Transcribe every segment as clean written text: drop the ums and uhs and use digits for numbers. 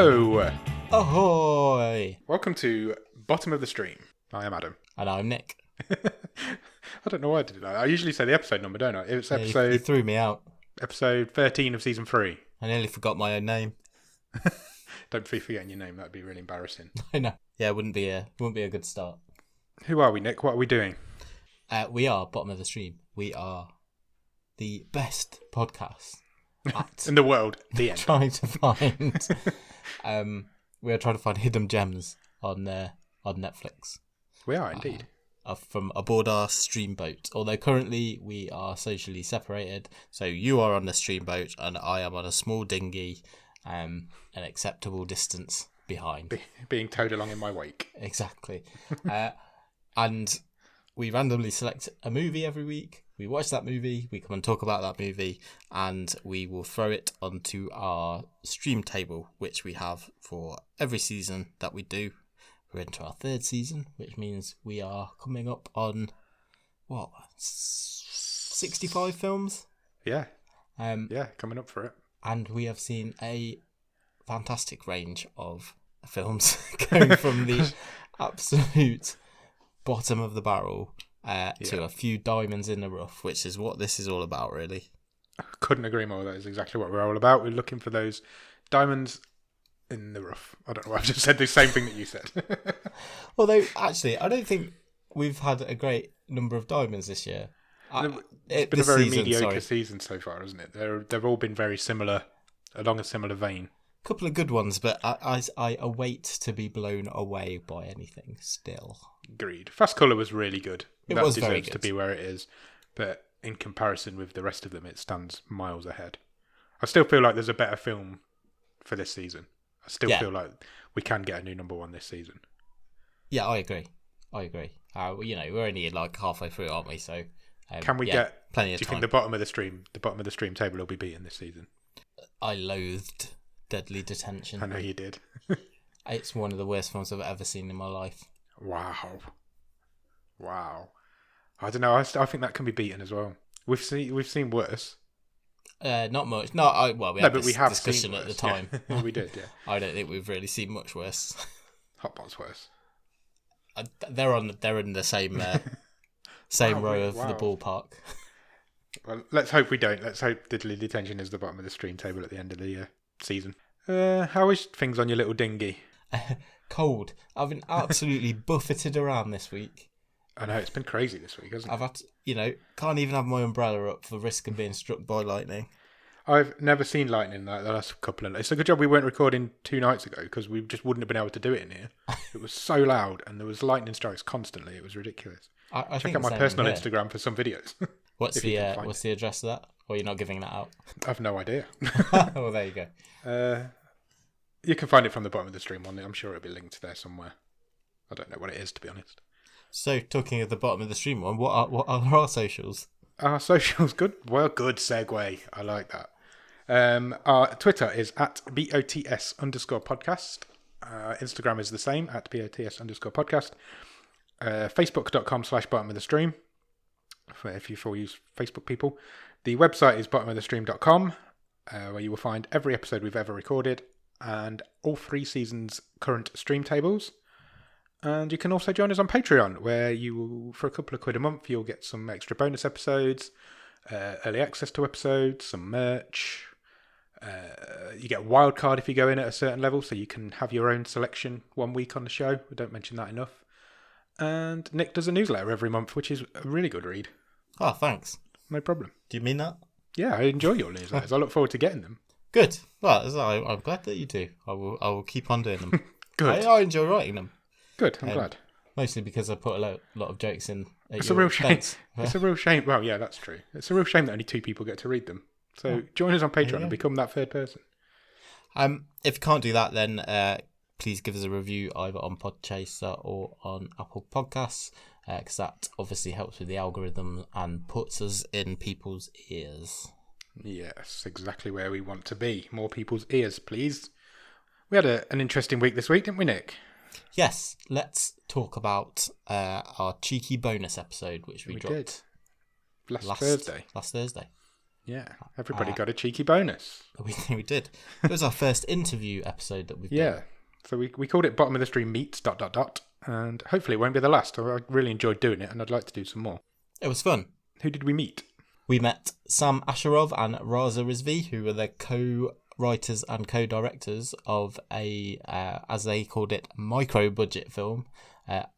Hello! Ahoy! Welcome to Bottom of the Stream. I am Adam. And I'm Nick. I don't know why I did that. I usually say the episode number, don't I? It's You episode threw me out. episode 13 of season 3. I nearly forgot my own name. Don't be forgetting your name, that'd be really embarrassing. I know. Yeah, it wouldn't be a good start. Who are we, Nick? What are we doing? We are Bottom of the Stream. We are the best podcast at In the world. The end. trying to find. We are trying to find hidden gems on Netflix. We are indeed. From aboard our stream boat. Although currently we are socially separated, so you are on the stream boat and I am on a small dinghy, an acceptable distance behind. Being towed along in my wake. Exactly. And we randomly select a movie every week. We watch that movie, we come and talk about that movie, and we will throw it onto our stream table, which we have for every season that we do. We're into our third season, which means we are coming up on, 65 films? Yeah. Coming up for it. And we have seen a fantastic range of films going from the absolute bottom of the barrel to a few diamonds in the rough, which is what this is all about, really. Couldn't agree more. That is exactly what we're all about. We're looking for those diamonds in the rough. I don't know why I've just said the same thing that you said. Although, actually, I don't think we've had a great number of diamonds this year. It's been a very mediocre season so far, hasn't it? They've all been very similar, along a similar vein. A couple of good ones, but I await to be blown away by anything still. Agreed. Fast Colour was really good. That was very good. To be where it is, but in comparison with the rest of them, it stands miles ahead. I still feel like there's a better film for this season. I still feel like we can get a new number one this season. Yeah, I agree. We're only like halfway through, aren't we? So can we get plenty of time? Do you think the bottom of the stream table will be beaten this season? I loathed Deadly Detention. I know you did. It's one of the worst films I've ever seen in my life. Wow. I don't know. I think that can be beaten as well. We've seen worse. Not much. We had this discussion at the time. Yeah. We did, yeah. I don't think we've really seen much worse. Hotpot's worse. They're in the same row of the ballpark. Well, let's hope we don't. Let's hope Deadly Detention is the bottom of the stream table at the end of the season. How is things on your little dinghy? Cold. I've been absolutely buffeted around this week. I know, it's been crazy this week, hasn't it? I've had to, can't even have my umbrella up for risk of being struck by lightning. I've never seen lightning like the last couple of... It's a good job we weren't recording 2 nights ago, because we just wouldn't have been able to do it in here. It was so loud, and there was lightning strikes constantly. It was ridiculous. I Check out my personal Instagram for some videos. What's the address of that? Or you're not giving that out? I have no idea. Well, there you go. You can find it from the bottom of the stream on it. I'm sure it'll be linked there somewhere. I don't know what it is, to be honest. So, talking at the bottom of the stream one, what are our socials? Our socials, good. Well, good segue. I like that. Our Twitter is at BOTS_podcast. Instagram is the same, at BOTS_podcast. Facebook.com/bottom of the stream. If you all use Facebook people. The website is bottomofthestream.com, where you will find every episode we've ever recorded and all 3 seasons' current stream tables. And you can also join us on Patreon, where you, for a couple of quid a month, you'll get some extra bonus episodes, early access to episodes, some merch. You get a wild card if you go in at a certain level, so you can have your own selection one week on the show. We don't mention that enough. And Nick does a newsletter every month, which is a really good read. Oh, thanks. No problem. Do you mean that? Yeah, I enjoy your newsletters. I look forward to getting them. Good. Well, I'm glad that you do. I will keep on doing them. Good. I enjoy writing them. Good, I'm glad. Mostly because I put a lot of jokes in. It's a real shame. It's a real shame. Well, yeah, that's true. It's a real shame that only 2 people get to read them. So join us on Patreon and become that third person. If you can't do that, then please give us a review either on Podchaser or on Apple Podcasts, because that obviously helps with the algorithm and puts us in people's ears. Yes, exactly where we want to be. More people's ears, please. We had an interesting week this week, didn't we, Nick? Yes, let's talk about our cheeky bonus episode, which we dropped last Thursday. Last Thursday. Yeah, everybody got a cheeky bonus. We did. It was our first interview episode that we've done. Yeah, so we called it Bottom of the Stream Meets ... and hopefully it won't be the last. I really enjoyed doing it, and I'd like to do some more. It was fun. Who did we meet? We met Sam Asherov and Raza Rizvi, who were the co-writers and co-directors of a, as they called it, micro-budget film,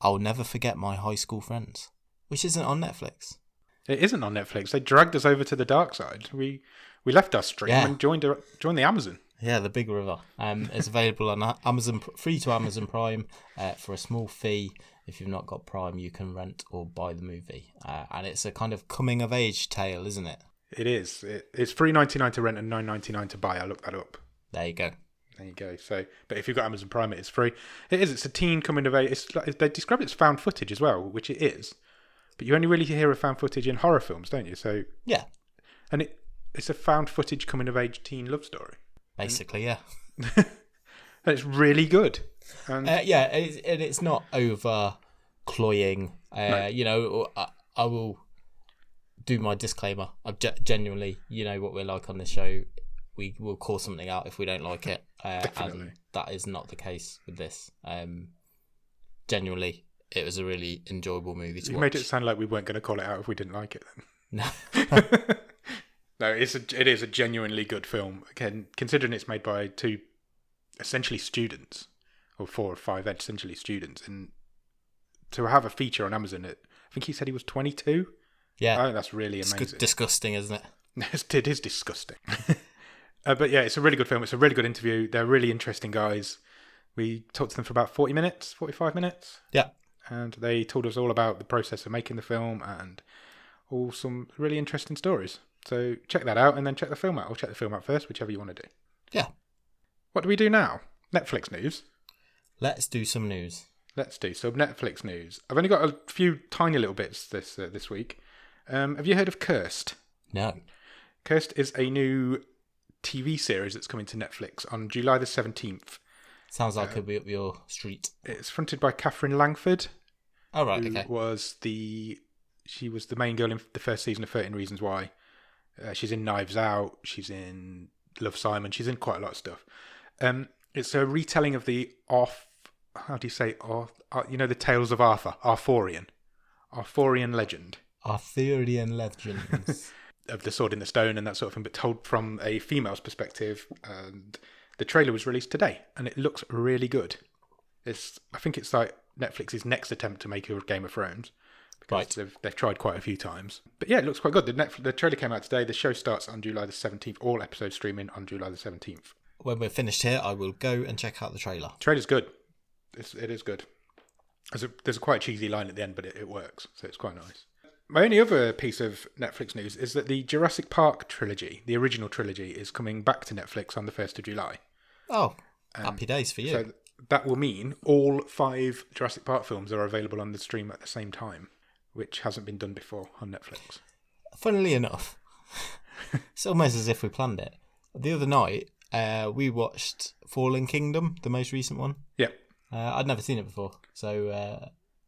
I'll Never Forget My High School Friends, which isn't on Netflix. It isn't on Netflix. They dragged us over to the dark side. We left our stream and joined the Amazon. Yeah, the Big River. It's available on Amazon, free to Amazon Prime, for a small fee. If you've not got Prime, you can rent or buy the movie. And it's a kind of coming-of-age tale, isn't it? It is. It's $3.99 to rent and $9.99 to buy. I looked that up. There you go. There you go. So, but if you've got Amazon Prime, it is free. It is. It's a teen coming of age. It's like, they describe it as found footage as well, which it is. But you only really hear of found footage in horror films, don't you? So yeah, and it's a found footage coming of age teen love story. Basically, yeah. And it's really good. And it's not over cloying. No. You know, I will do my disclaimer. Genuinely, you know what we're like on this show. We will call something out if we don't like it. Definitely. And that is not the case with this. Genuinely, it was a really enjoyable movie to watch. You made it sound like we weren't going to call it out if we didn't like it then. No. No, it is a genuinely good film. Again, considering it's made by two essentially students, or 4 or 5 essentially students, and to have a feature on Amazon, I think he said he was 22. Yeah. I think that's really amazing. Disgusting, isn't it? It is disgusting. But yeah, it's a really good film. It's a really good interview. They're really interesting guys. We talked to them for about 40 minutes, 45 minutes. Yeah. And they told us all about the process of making the film and all some really interesting stories. So check that out and then check the film out. Or check the film out first, whichever you want to do. Yeah. What do we do now? Netflix news. Let's do some news. Let's do some Netflix news. I've only got a few tiny little bits this week. Have you heard of Cursed? No. Cursed is a new TV series that's coming to Netflix on July the 17th. Sounds like it'll be up your street. It's fronted by Catherine Langford. Oh, right, who okay. She was the main girl in the first season of 13 Reasons Why. She's in Knives Out. She's in Love, Simon. She's in quite a lot of stuff. It's a retelling of the the Tales of Arthur, Arthurian legend. Arthurian legends. Of the Sword in the Stone and that sort of thing, but told from a female's perspective. And the trailer was released today, and it looks really good. I think it's like Netflix's next attempt to make a Game of Thrones, because they've tried quite a few times. But yeah, it looks quite good. The trailer came out today. The show starts on July the 17th. All episodes streaming on July the 17th. When we're finished here, I will go and check out the trailer. Trailer's good. It is good. There's a quite cheesy line at the end, but it works, so it's quite nice. My only other piece of Netflix news is that the Jurassic Park trilogy, the original trilogy, is coming back to Netflix on the 1st of July. Oh, happy days for you. So that will mean all 5 Jurassic Park films are available on the stream at the same time, which hasn't been done before on Netflix. Funnily enough, it's almost as if we planned it. The other night, we watched Fallen Kingdom, the most recent one. Yeah. I'd never seen it before, so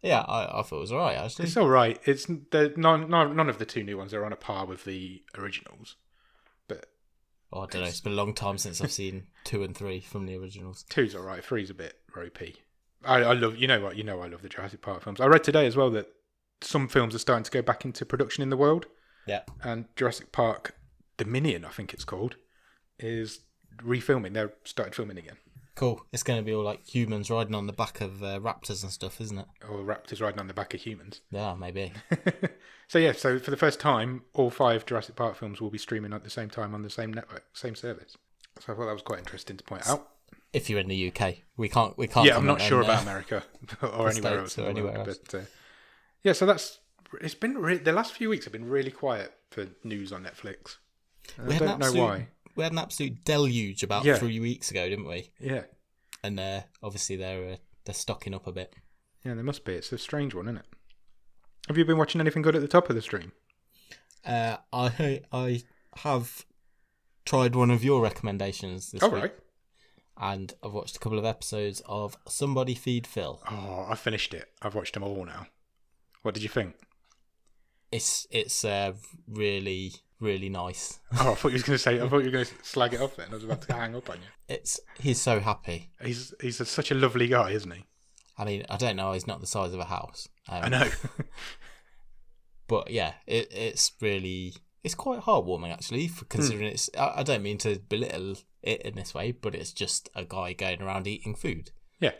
I thought it was alright, actually. It's alright. It's none of the 2 new ones are on a par with the originals, but I don't know. It's been a long time since I've seen 2 and 3 from the originals. 2's alright. 3's a bit ropey. I love I love the Jurassic Park films. I read today as well that some films are starting to go back into production in the world. Yeah. And Jurassic Park Dominion, I think it's called, is refilming. They're started filming again. Cool. It's going to be all like humans riding on the back of raptors and stuff, isn't it? Or raptors riding on the back of humans. Yeah, maybe. So for the first time, all 5 Jurassic Park films will be streaming at the same time on the same network, same service. So I thought that was quite interesting to point out. If you're in the UK, we can't. Yeah, I'm not sure about America or anywhere else. Or anywhere else. But so it's been the last few weeks have been really quiet for news on Netflix. I don't know why. We had an absolute deluge about 3 weeks ago, didn't we? Yeah. And obviously they're stocking up a bit. Yeah, there must be. It's a strange one, isn't it? Have you been watching anything good at the top of the stream? I have tried one of your recommendations this week. Right. And I've watched a couple of episodes of Somebody Feed Phil. Oh, I finished it. I've watched them all now. What did you think? It's really really nice. Oh, I thought you was going to say. I thought you were going to slag it off. Then I was about to hang up on you. He's so happy. He's such a lovely guy, isn't he? I mean, I don't know. He's not the size of a house. I know. But yeah, it's quite heartwarming actually, for considering it's. I don't mean to belittle it in this way, but it's just a guy going around eating food. Yeah.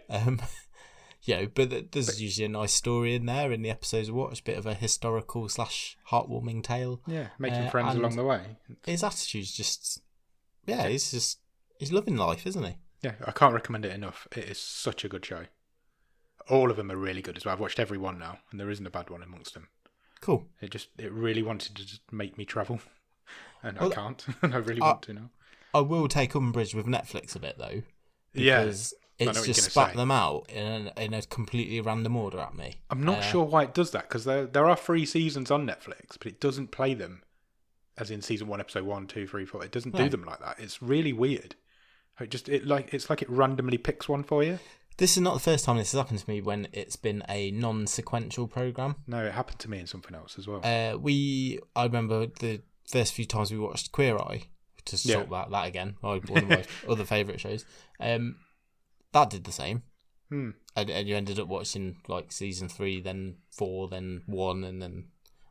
But there's usually a nice story in there in the episodes we watch, a bit of a historical / heartwarming tale. Yeah, making friends along the way. His attitude's just, he's loving life, isn't he? Yeah, I can't recommend it enough. It is such a good show. All of them are really good as well. I've watched every one now, and there isn't a bad one amongst them. Cool. It really wanted to just make me travel, and I can't. And I really want to now. I will take umbrage with Netflix a bit though, because it's just spat them out in a completely random order at me. I'm not sure why it does that, because there are 3 seasons on Netflix, but it doesn't play them as in season 1, episode 1, 2, 3, 4. It doesn't do them like that. It's really weird. It's like it randomly picks one for you. This is not the first time this has happened to me when it's been a non-sequential program. No, it happened to me in something else as well. I remember the first few times we watched Queer Eye, to talk about that again, one of my other favourite shows. That did the same. And you ended up watching like season 3, then 4, then 1, and then.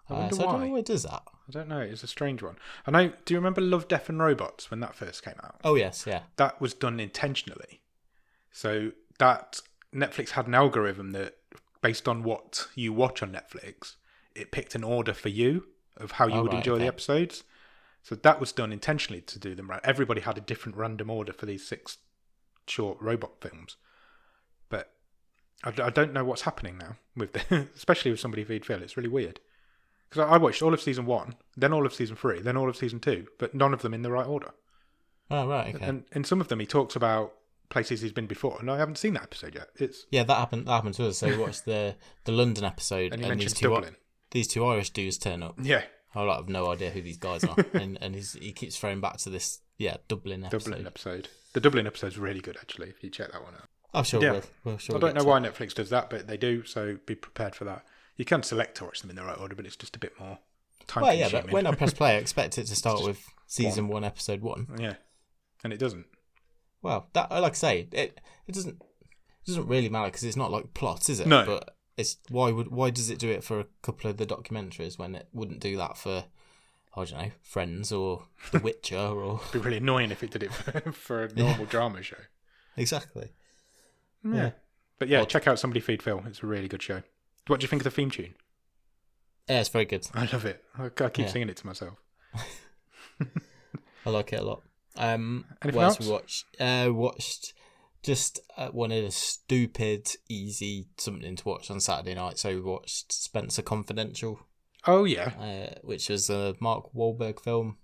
I wonder so why. I don't know why it does that. I don't know. It's a strange one. I know. Do you remember Love, Death and Robots when that first came out? Oh yes, yeah. That was done intentionally. So that Netflix had an algorithm that, based on what you watch on Netflix, it picked an order for you of how you would enjoy the episodes. So that was done intentionally to do them right. Everybody had a different random order for these 6 short robot films. But I don't know what's happening now with especially with somebody feed Phil. It's really weird. Because I watched all of season 1, then all of season 3, then all of season 2, but none of them in the right order. Oh, right, okay. And in some of them, he talks about places he's been before, and I haven't seen that episode yet. That happened to us. So we watched the London episode, and he mentions Dublin. These 2 Irish dudes turn up. Yeah. I have no idea who these guys are, and he keeps throwing back to this Dublin episode. The Dublin episode's really good, actually, if you check that one out. I'm sure we'll I don't know why Netflix does that, but they do, so be prepared for that. You can select to watch them in the right order, but it's just a bit more time consuming. But when I press play, I expect it to start with season 1, episode 1. Yeah, and it doesn't. Well, that, like I say, it doesn't really matter because it's not like plots, is it? No. But it's why does it do it for a couple of the documentaries when it wouldn't do that for, I don't know, Friends or The Witcher or. It'd be really annoying if it did it for a normal drama show. Exactly. Yeah. But check out Somebody Feed Phil. It's a really good show. What do you think of the theme tune? Yeah, it's very good. I love it. I keep singing it to myself. I like it a lot. Anything what else? We watched? Watched just one of the stupid, easy something to watch on Saturday night. So we watched Spencer Confidential. Oh yeah. Which was a Mark Wahlberg film.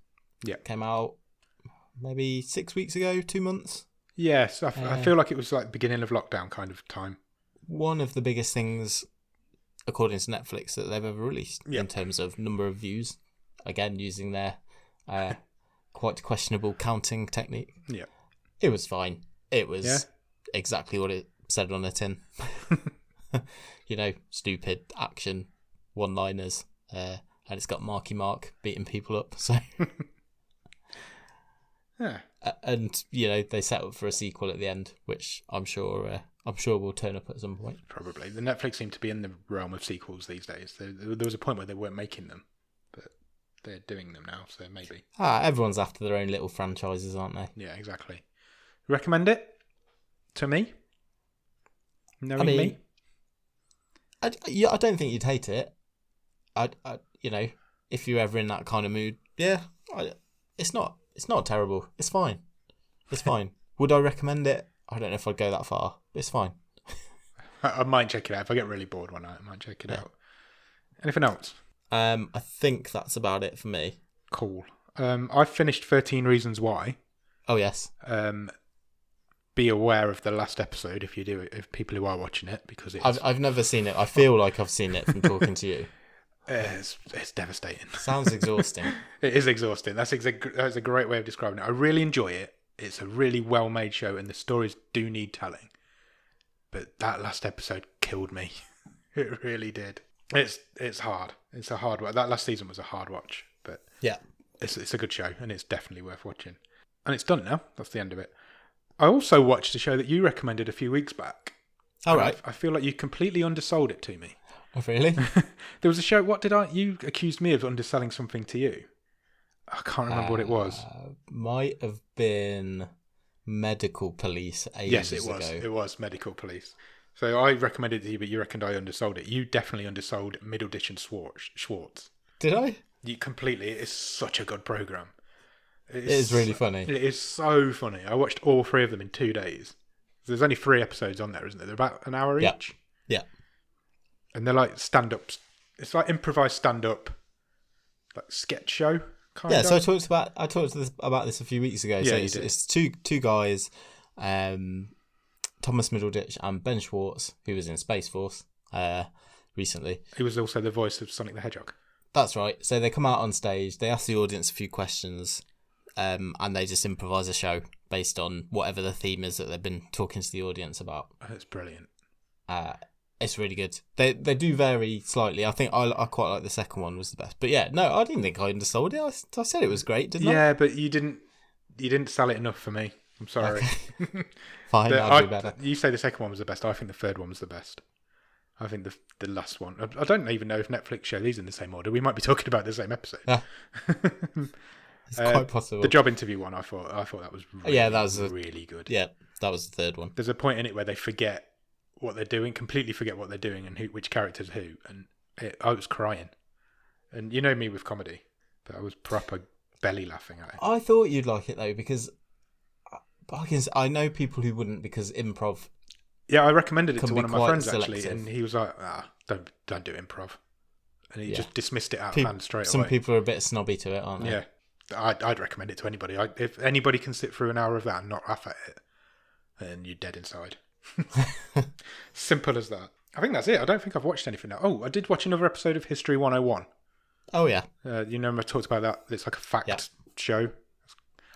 Yeah. Came out maybe 6 weeks ago, 2 months. Yes, I feel like it was like beginning of lockdown kind of time. One of the biggest things, according to Netflix, that they've ever released in terms of number of views. Again, using their quite questionable counting technique. Yeah. It was fine. It was exactly what it said on the tin. Stupid action, one-liners, and it's got Marky Mark beating people up. So, and they set up for a sequel at the end, which I'm sure will turn up at some point. Probably. The Netflix seem to be in the realm of sequels these days. There was a point where they weren't making them, but they're doing them now, so maybe. Everyone's after their own little franchises, aren't they? Yeah, exactly. Recommend it to me? Knowing me? I don't think you'd hate it. If you're ever in that kind of mood, it's not terrible. It's fine. It's fine. Would I recommend it? I don't know if I'd go that far, but it's fine. I might check it out. If I get really bored one night, I might check it out. Anything else? I think that's about it for me. Cool. I've finished 13 Reasons Why. Oh, yes. Be aware of the last episode if people who are watching it, because I've never seen it. I feel like I've seen it from talking to you. It's devastating. Sounds exhausting. It is exhausting. That's a great way of describing it. I really enjoy it. It's a really well-made show, and the stories do need telling. But that last episode killed me. It really did. It's hard. It's a hard watch. That last season was a hard watch, but yeah, it's a good show, and it's definitely worth watching. And it's done now. That's the end of it. I also watched a show that you recommended a few weeks back. All right. I feel like you completely undersold it to me. Oh, really? There was a show. You accused me of underselling something to you. I can't remember what it was. Might have been Medical Police ages Yes, it was. ago. It was Medical Police. So I recommended it to you, but you reckoned I undersold it. You definitely undersold Middleditch and Schwartz. Did I? You completely. It is such a good program. It is really funny. It is so funny. I watched all 3 of them in 2 days. There's only 3 episodes on there, isn't there? They're about an hour each. Yeah. And they're like stand-ups. It's like improvised stand-up, like sketch show kind of. So I talked about this a few weeks ago. Yeah, so it's two guys, Thomas Middleditch and Ben Schwartz, who was in Space Force recently. He was also the voice of Sonic the Hedgehog. That's right. So they come out on stage, they ask the audience a few questions, and they just improvise a show based on whatever the theme is that they've been talking to the audience about. That's brilliant. It's really good. They do vary slightly. I think I quite like the second one was the best. But yeah, no, I didn't think I undersold it. I said it was great, didn't I? Yeah, but you didn't sell it enough for me. I'm sorry. Okay. Fine, I'll do better. You say the second one was the best. I think the third one was the best. I think the last one. I don't even know if Netflix show these in the same order. We might be talking about the same episode. Yeah. It's quite possible. The job interview one, I thought that was really, that was really good. Yeah, that was the third one. There's a point in it where they forget what they're doing, completely forget what they're doing and which character's who, and I was crying. And you know me with comedy, but I was proper belly laughing at it. I thought you'd like it though, because I know people who wouldn't, because improv. Yeah, I recommended it to one of my friends selective. actually, and he was like, don't do improv," and he just dismissed it out of hand straight away. Some people are a bit snobby to it, aren't they? Yeah, I'd recommend it to anybody. If anybody can sit through an hour of that and not laugh at it, then you're dead inside. Simple as that. I think that's it. I don't think I've watched anything now. Oh, I did watch another episode of History 101. Oh, yeah. You know, I talked about that. It's like a fact show.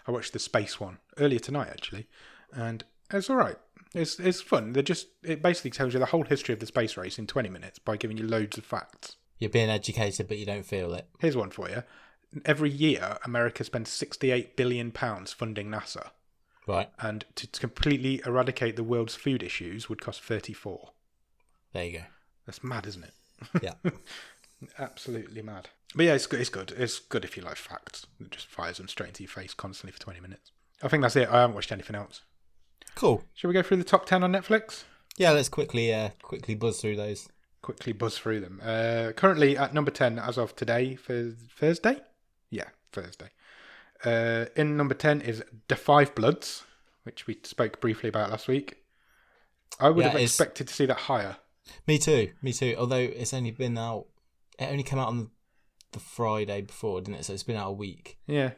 I watched the space one earlier tonight, actually, and it's all right. It's fun. It basically tells you the whole history of the space race in 20 minutes by giving you loads of facts. You're being educated, but you don't feel it. Here's one for you. Every year, America spends £68 billion funding NASA. Right. And to completely eradicate the world's food issues would cost 34. There you go. That's mad, isn't it? Yeah. Absolutely mad. But yeah, it's good. It's good. It's good if you like facts. It just fires them straight into your face constantly for 20 minutes. I think that's it. I haven't watched anything else. Cool. Shall we go through the top 10 on Netflix? Yeah, let's quickly buzz through those. Quickly buzz through them. Currently at number 10 as of today for Thursday? Yeah, Thursday. In number 10 is The Five Bloods, which we spoke briefly about last week. I would have expected to see that higher. Me too. Although it's only been out, it only came out on the Friday before, didn't it? So it's been out a week. Yeah.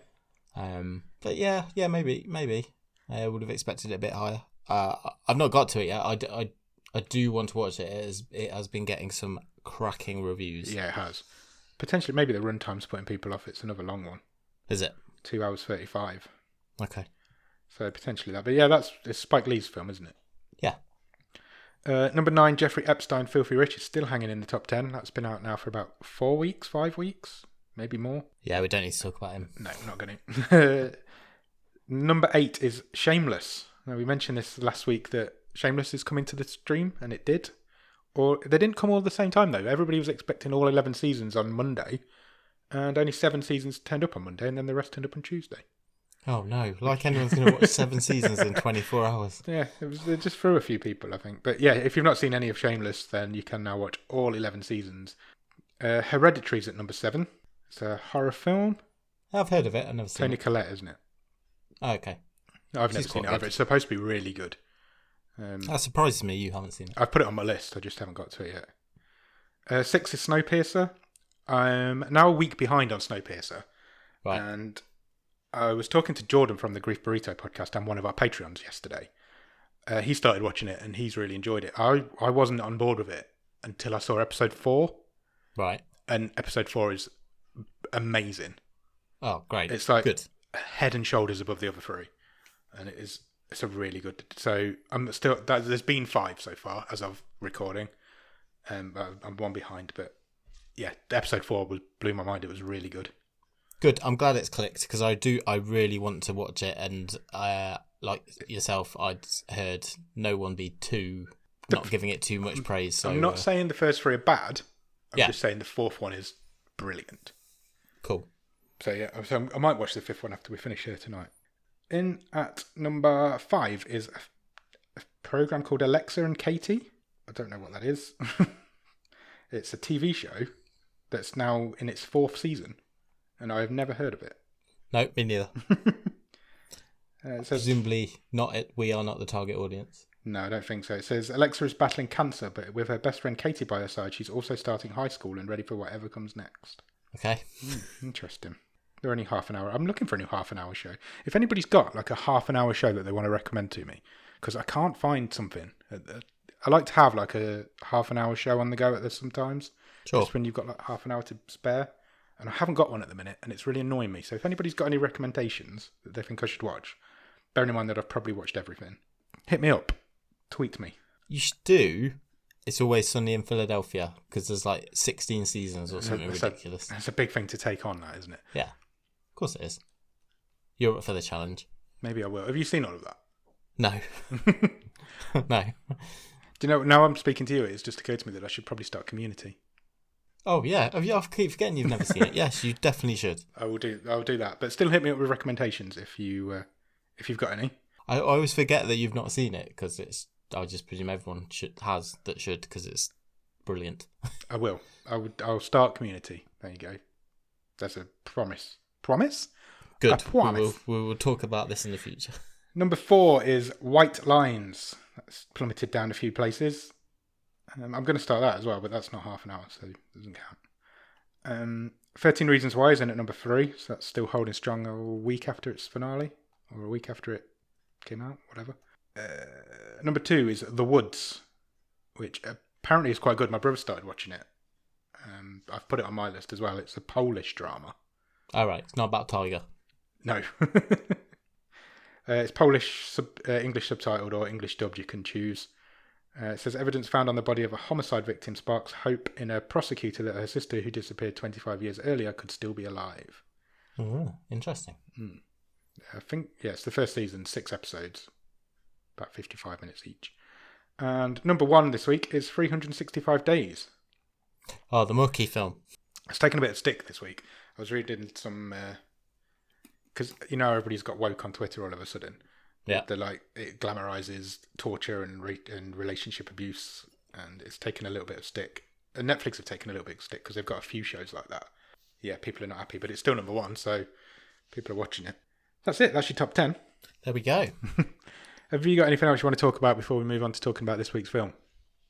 But yeah, maybe. I would have expected it a bit higher. I've not got to it yet. I do want to watch it. It has been getting some cracking reviews. Yeah, it has. Potentially, maybe the runtime's putting people off. It's another long one. Is it? 2 hours 35. Okay. So potentially that. But yeah, it's Spike Lee's film, isn't it? Yeah. Number 9, Jeffrey Epstein, Filthy Rich is still hanging in the top 10. That's been out now for about 4 weeks, 5 weeks, maybe more. Yeah, we don't need to talk about him. No, not going to. Number 8 is Shameless. Now, we mentioned this last week that Shameless is coming to the stream, and it did. Or they didn't come all at the same time, though. Everybody was expecting all 11 seasons on Monday, and only 7 seasons turned up on Monday, and then the rest turned up on Tuesday. Oh, no. Like anyone's going to watch 7 seasons in 24 hours. Yeah, it just threw a few people, I think. But yeah, if you've not seen any of Shameless, then you can now watch all 11 seasons. Hereditary's at number 7. It's a horror film. I've heard of it. I've never seen Toni it. Collette, isn't it? Oh, okay. I've never seen it either. It's supposed to be really good. That surprises me you haven't seen it. I've put it on my list. I just haven't got to it yet. 6 is Snowpiercer. I'm now a week behind on Snowpiercer. Right. And I was talking to Jordan from the Grief Burrito podcast and one of our Patreons yesterday. He started watching it and he's really enjoyed it. I wasn't on board with it until I saw episode 4. Right. And episode 4 is amazing. Oh, great. It's like good. Head and shoulders above the other 3. And it's a really good. So I'm still, there's been 5 so far as of recording. I'm one behind, but yeah, episode 4 blew my mind. It was really good. Good. I'm glad it's clicked because I really want to watch it, and like yourself, I'd heard no one be not giving it too much praise. So I'm not saying the first three are bad. I'm Yeah. just saying the fourth one is brilliant. Cool. So yeah, so I might watch the fifth one after we finish here tonight. In at number 5 is a program called Alexa and Katie. I don't know what that is. It's a TV show that's now in its 4th season, and I've never heard of it. No, me neither. It says, Presumably not it. We are not the target audience. no, I don't think so. It says Alexa is battling cancer, but with her best friend Katie by her side, she's also starting high school and ready for whatever comes next. Okay. Interesting. They're only half an hour. I'm looking for a new half an hour show. If anybody's got like a half an hour show that they want to recommend to me, because I can't find something. I like to have like a half an hour show on the go at this sometimes. Sure. Just when you've got like half an hour to spare. And I haven't got one at the minute, and it's really annoying me. So if anybody's got any recommendations that they think I should watch, bearing in mind that I've probably watched everything, hit me up. Tweet me. You should do It's Always Sunny in Philadelphia, because there's like 16 seasons or something ridiculous. It's a big thing to take on, that, isn't it? Yeah. Of course it is. You're up for the challenge. Maybe I will. Have you seen all of that? No. No. Do you know, now I'm speaking to you, it's just occurred to me that I should probably start Community. Oh, yeah. I keep forgetting you've never seen it. Yes, you definitely should. I'll do that. But still hit me up with recommendations if you've got any. I always forget that you've not seen it, because I just presume everyone has, because it's brilliant. I will. I'll start Community. There you go. That's a promise. Promise? Good. A promise. We will talk about this in the future. Number 4 is White Lines. That's plummeted down a few places. I'm going to start that as well, but that's not half an hour, so it doesn't count. 13 Reasons Why is in at number 3, so that's still holding strong a week after its finale, or a week after it came out, whatever. Number 2 is The Woods, which apparently is quite good. My brother started watching it. I've put it on my list as well. It's a Polish drama. All right, it's not about Tiger. No. It's Polish, English subtitled or English dubbed, you can choose. It says evidence found on the body of a homicide victim sparks hope in a prosecutor that her sister, who disappeared 25 years earlier, could still be alive. Oh, interesting. I think, it's the first season, 6 episodes, about 55 minutes each. And number 1 this week is 365 Days. Oh, the Mookie film. It's taken a bit of stick this week. I was reading some, because everybody's got woke on Twitter all of a sudden. Yeah. They're like, it glamorizes torture and relationship abuse, and it's taken a little bit of stick. And Netflix have taken a little bit of stick because they've got a few shows like that. Yeah, people are not happy, but it's still number 1, so people are watching it. That's it. That's your top 10. There we go. Have you got anything else you want to talk about before we move on to talking about this week's film?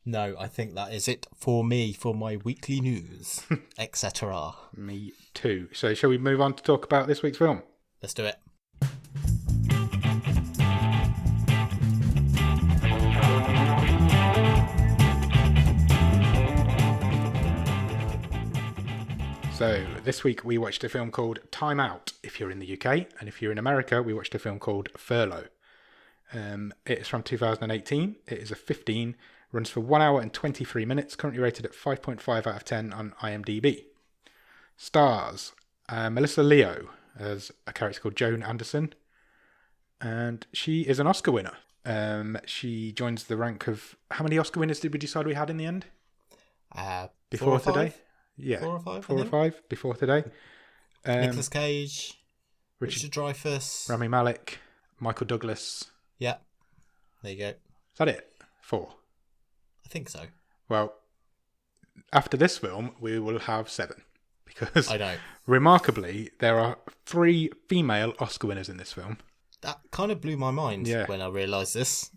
No, I think that is it for me, for my weekly news, etc. Me too. So shall we move on to talk about this week's film? Let's do it. So this week we watched a film called Time Out if you're in the UK, and if you're in America we watched a film called Furlough. It's from 2018. It is a 15, runs for 1 hour and 23 minutes, currently rated at 5.5 out of 10 on IMDb. Stars Melissa Leo as a character called Joan Anderson, and she is an Oscar winner. She joins the rank of, how many Oscar winners did we decide we had in the end? Before today? Yeah, 4 or 5. 4 or 5 before today. Nicolas Cage, Richard Dreyfuss, Rami Malek, Michael Douglas. Yeah, there you go. Is that it? 4. I think so. Well, after this film, we will have 7. Because, I know. Remarkably, there are 3 female Oscar winners in this film. That kind of blew my mind when I realised this.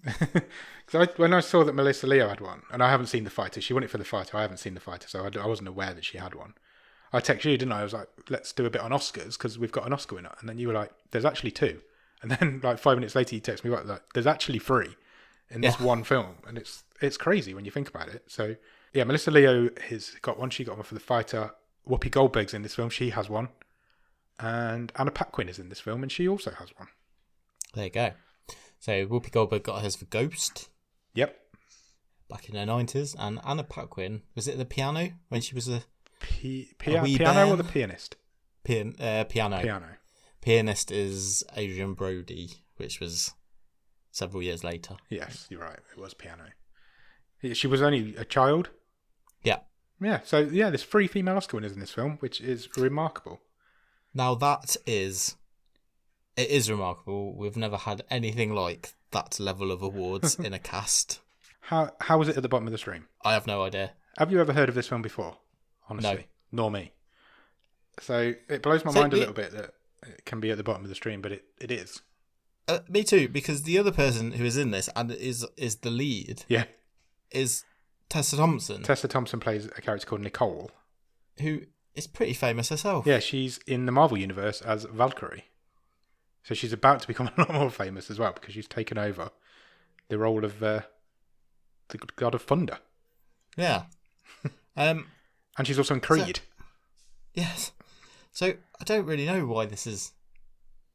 Because when I saw that Melissa Leo had one, and I haven't seen The Fighter, she won it for The Fighter, I haven't seen The Fighter, so I wasn't aware that she had one. I texted you, didn't I? I was like, let's do a bit on Oscars, because we've got an Oscar winner. And then you were like, there's actually 2. And then, like, 5 minutes later, you text me back, like, there's actually 3 in this one film. And it's crazy when you think about it. So, yeah, Melissa Leo has got one. She got one for The Fighter. Whoopi Goldberg's in this film. She has one. And Anna Paquin is in this film, and she also has one. There you go. So Whoopi Goldberg got hers for Ghost. Yep. Back in the 90s. And Anna Paquin, was it the piano when she was a piano or the pianist? Piano. Piano. Pianist is Adrian Brody, which was several years later. Yes, you're right. It was Piano. She was only a child. Yeah. Yeah, so there's 3 female Oscar winners in this film, which is remarkable. Now it is remarkable. We've never had anything like that level of awards in a cast. How was it at the bottom of the stream? I have no idea. Have you ever heard of this film before? Honestly, no. Nor me. So it blows my mind a little bit that it can be at the bottom of the stream, but it is. Me too, because the other person who is in this and is the lead, is Tessa Thompson. Tessa Thompson plays a character called Nicole, who is pretty famous herself. Yeah, she's in the Marvel Universe as Valkyrie. So she's about to become a lot more famous as well because she's taken over the role of the God of Thunder. Yeah. And she's also in Creed. Yes. So I don't really know why this is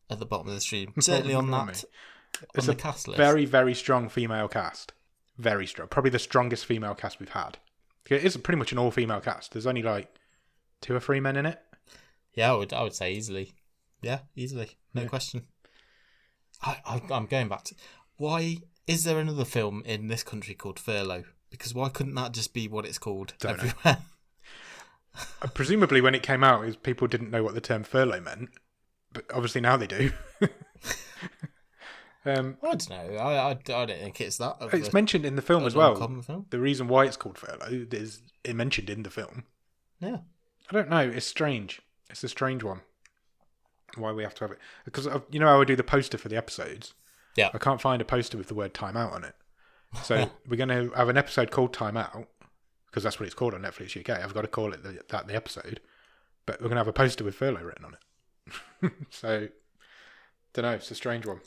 at the bottom of the stream. Certainly on that. It's on the cast list. Very, very strong female cast. Very strong. Probably the strongest female cast we've had. It is pretty much an all-female cast. There's only like 2 or 3 men in it. Yeah, I would say easily. Yeah, easily. No question. I'm going back to... Why is there another film in this country called Furlough? Because why couldn't that just be what it's called everywhere? Presumably when it came out, people didn't know what the term furlough meant. But obviously now they do. I don't know. I don't think it's that. It's mentioned in the film as well. Film. The reason why it's called Furlough is mentioned in the film. Yeah. I don't know. It's strange. It's a strange one. Why we have to have it. Because you know how I do the poster for the episodes? Yeah. I can't find a poster with the word Time Out on it. So we're going to have an episode called Time Out, because that's what it's called on Netflix UK. I've got to call it the episode. But we're going to have a poster with Furlough written on it. So, don't know. It's a strange one.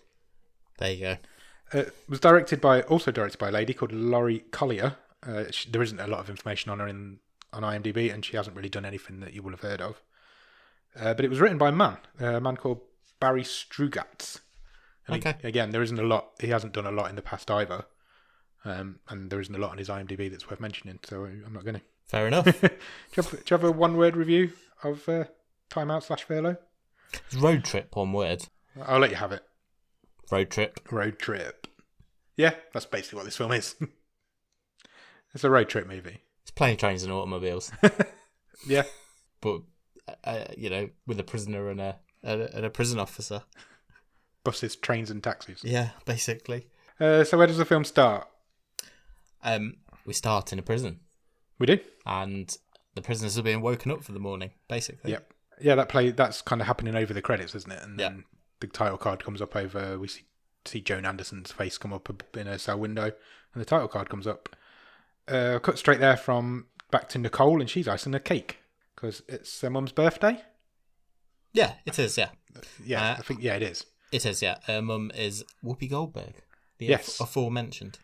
There you go. It was directed by a lady called Laurie Collier. There isn't a lot of information on her on IMDb, and she hasn't really done anything that you will have heard of. But it was written by a man called Barry Strugatz. And again, there isn't a lot. He hasn't done a lot in the past either. And there isn't a lot on his IMDb that's worth mentioning, so I'm not going to. Fair enough. do you have a one-word review of Time Out / Furlough? Road trip, one word. I'll let you have it. Road trip. Road trip. Yeah, that's basically what this film is. It's a road trip movie. It's plane, trains and automobiles. Yeah. But, with a prisoner and a prison officer. Buses, trains and taxis. Yeah, basically. So where does the film start? We start in a prison. We do. And the prisoners are being woken up for the morning, basically. Yep. Yeah, that's kind of happening over the credits, isn't it? And then the title card comes up over, we see Joan Anderson's face come up in a cell window, and the title card comes up. Cut straight there from back to Nicole, and she's icing a cake, because it's her mum's birthday. Yeah, it is, yeah. Yeah, I think, it is. It is, yeah. Her mum is Whoopi Goldberg. Yes. Aforementioned.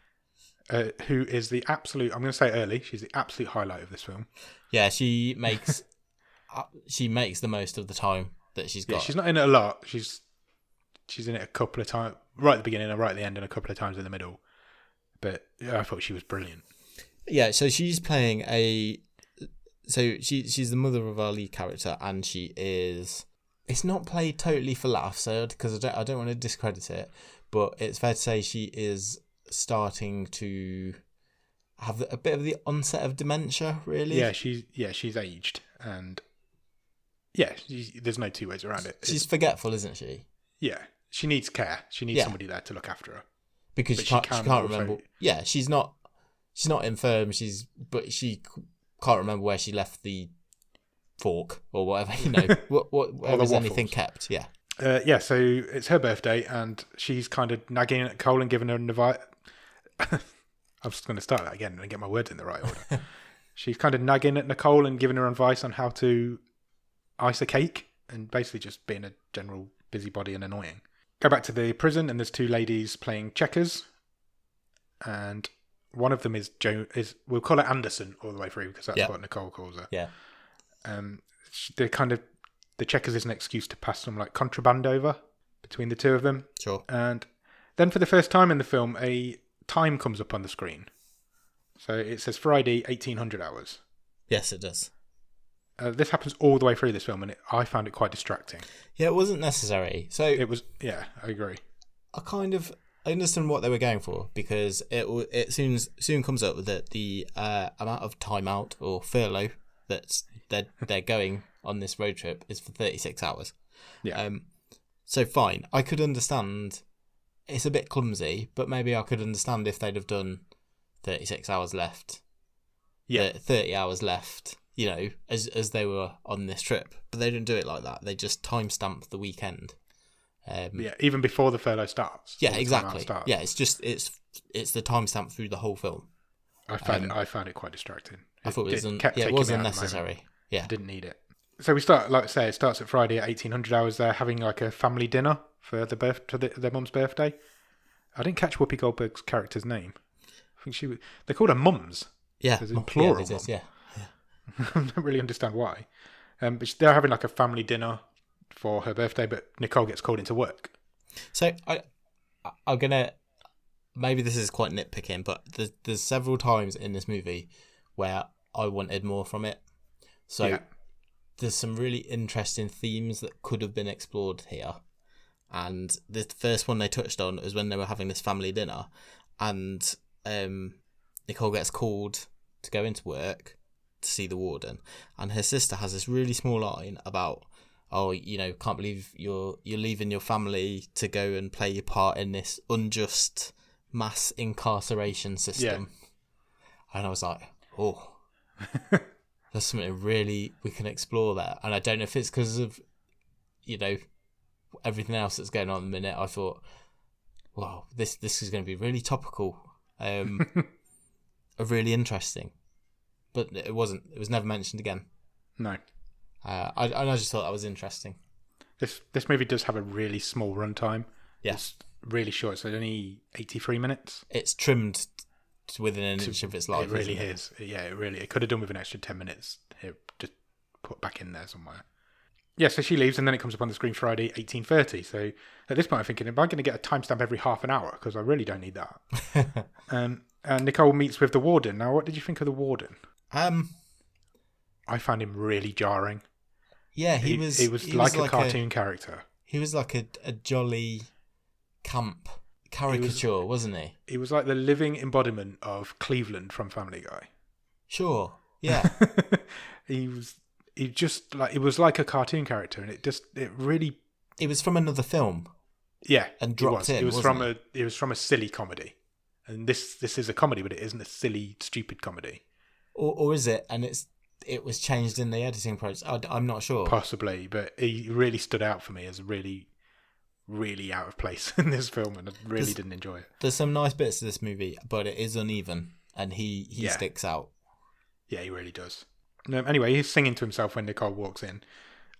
Who is the absolute, I'm going to say early, she's the absolute highlight of this film. Yeah, she makes the most of the time that she's got. Yeah, she's not in it a lot. She's in it a couple of times, right at the beginning and right at the end, and a couple of times in the middle. But yeah, I thought she was brilliant. Yeah, so she's playing she's the mother of our lead character, and she is. It's not played totally for laughs, so because I don't want to discredit it, but it's fair to say she is starting to have a bit of the onset of dementia, really. Yeah, she's aged, and there's no two ways around it. She's forgetful, isn't she? Yeah, she needs care. She needs somebody there to look after her. Because she can't remember. Yeah, she's not infirm. But she can't remember where she left the fork or whatever. Whatever anything kept. Yeah. So it's her birthday, and she's kind of nagging at Cole and giving her an advice. I was going to start that again and get my words in the right order. She's kind of nagging at Nicole and giving her advice on how to ice a cake, and basically just being a general busybody and annoying. Go back to the prison, and there's 2 ladies playing checkers, and one of them is we'll call it Anderson all the way through, because that's what Nicole calls her. Yeah. The checkers is an excuse to pass some like contraband over between the 2 of them. Sure. And then for the first time in the film, a time comes up on the screen. So it says Friday, 1800 hours. Yes, it does. This happens all the way through this film, and I found it quite distracting. Yeah, it wasn't necessary. So It was, yeah, I agree. I understand what they were going for, because it soon comes up that the amount of time out or furlough that's they're going on this road trip is for 36 hours. Yeah. So fine, I could understand. It's a bit clumsy, but maybe I could understand if they'd have done 36 hours left. Yeah. 30 hours left. You know, as they were on this trip, but they didn't do it like that. They just timestamped the weekend. Yeah, even before the furlough starts. Yeah, or the exactly. timeout starts. Yeah, it's the timestamp through the whole film. I found it quite distracting. I thought it was kept it taking was me out of the unnecessary. moment. Yeah, I didn't need it. So we start, like I say, it starts at Friday at 1800 hours. They're having like a family dinner for their mum's birthday. I didn't catch Whoopi Goldberg's character's name. I think they called her mums. yeah, There's a plural yeah, mum. yeah. I don't really understand why. But they're having like a family dinner for her birthday, but Nicole gets called into work. So I'm gonna, maybe this is quite nitpicking, but there's several times in this movie where I wanted more from it. So Yeah. there's some really interesting themes that could have been explored here. And the first one they touched on was when they were having this family dinner, and Nicole gets called to go into work to see the warden, and her sister has this really small line about, oh, you know, can't believe you're leaving your family to go and play your part in this unjust mass incarceration system. Yeah. And I was like, oh, there's something really we can explore there. And I don't know if it's because of, you know, everything else that's going on at the minute. I thought, wow, this is going to be really topical, really interesting. But it wasn't. It was never mentioned again. No. I just thought that was interesting. This movie does have a really small runtime. Yeah. It's really short. It's only 83 minutes. It's trimmed to within an inch of its life. It really is. Yeah, it could have done with an extra 10 minutes. Here, just put back in there somewhere. Yeah, so she leaves, and then it comes up on the screen Friday, 1830. So at this point, I'm thinking, am I going to get a timestamp every half an hour? Because I really don't need that. And Nicole meets with the warden. Now, what did you think of the warden? I found him really jarring. Yeah, he was like a cartoon character. He was like a jolly camp caricature, wasn't he? He was like the living embodiment of Cleveland from Family Guy. Sure. Yeah. He was like a cartoon character, and it was from another film. Yeah, and dropped in. It was from a silly comedy, and this is a comedy, but it isn't a silly, stupid comedy. Or is it? And it was changed in the editing process. I'm not sure. Possibly, but he really stood out for me as really, really out of place in this film, and I really didn't enjoy it. There's some nice bits of this movie, but it is uneven, and he sticks out. Yeah, he really does. Anyway, he's singing to himself when Nicole walks in,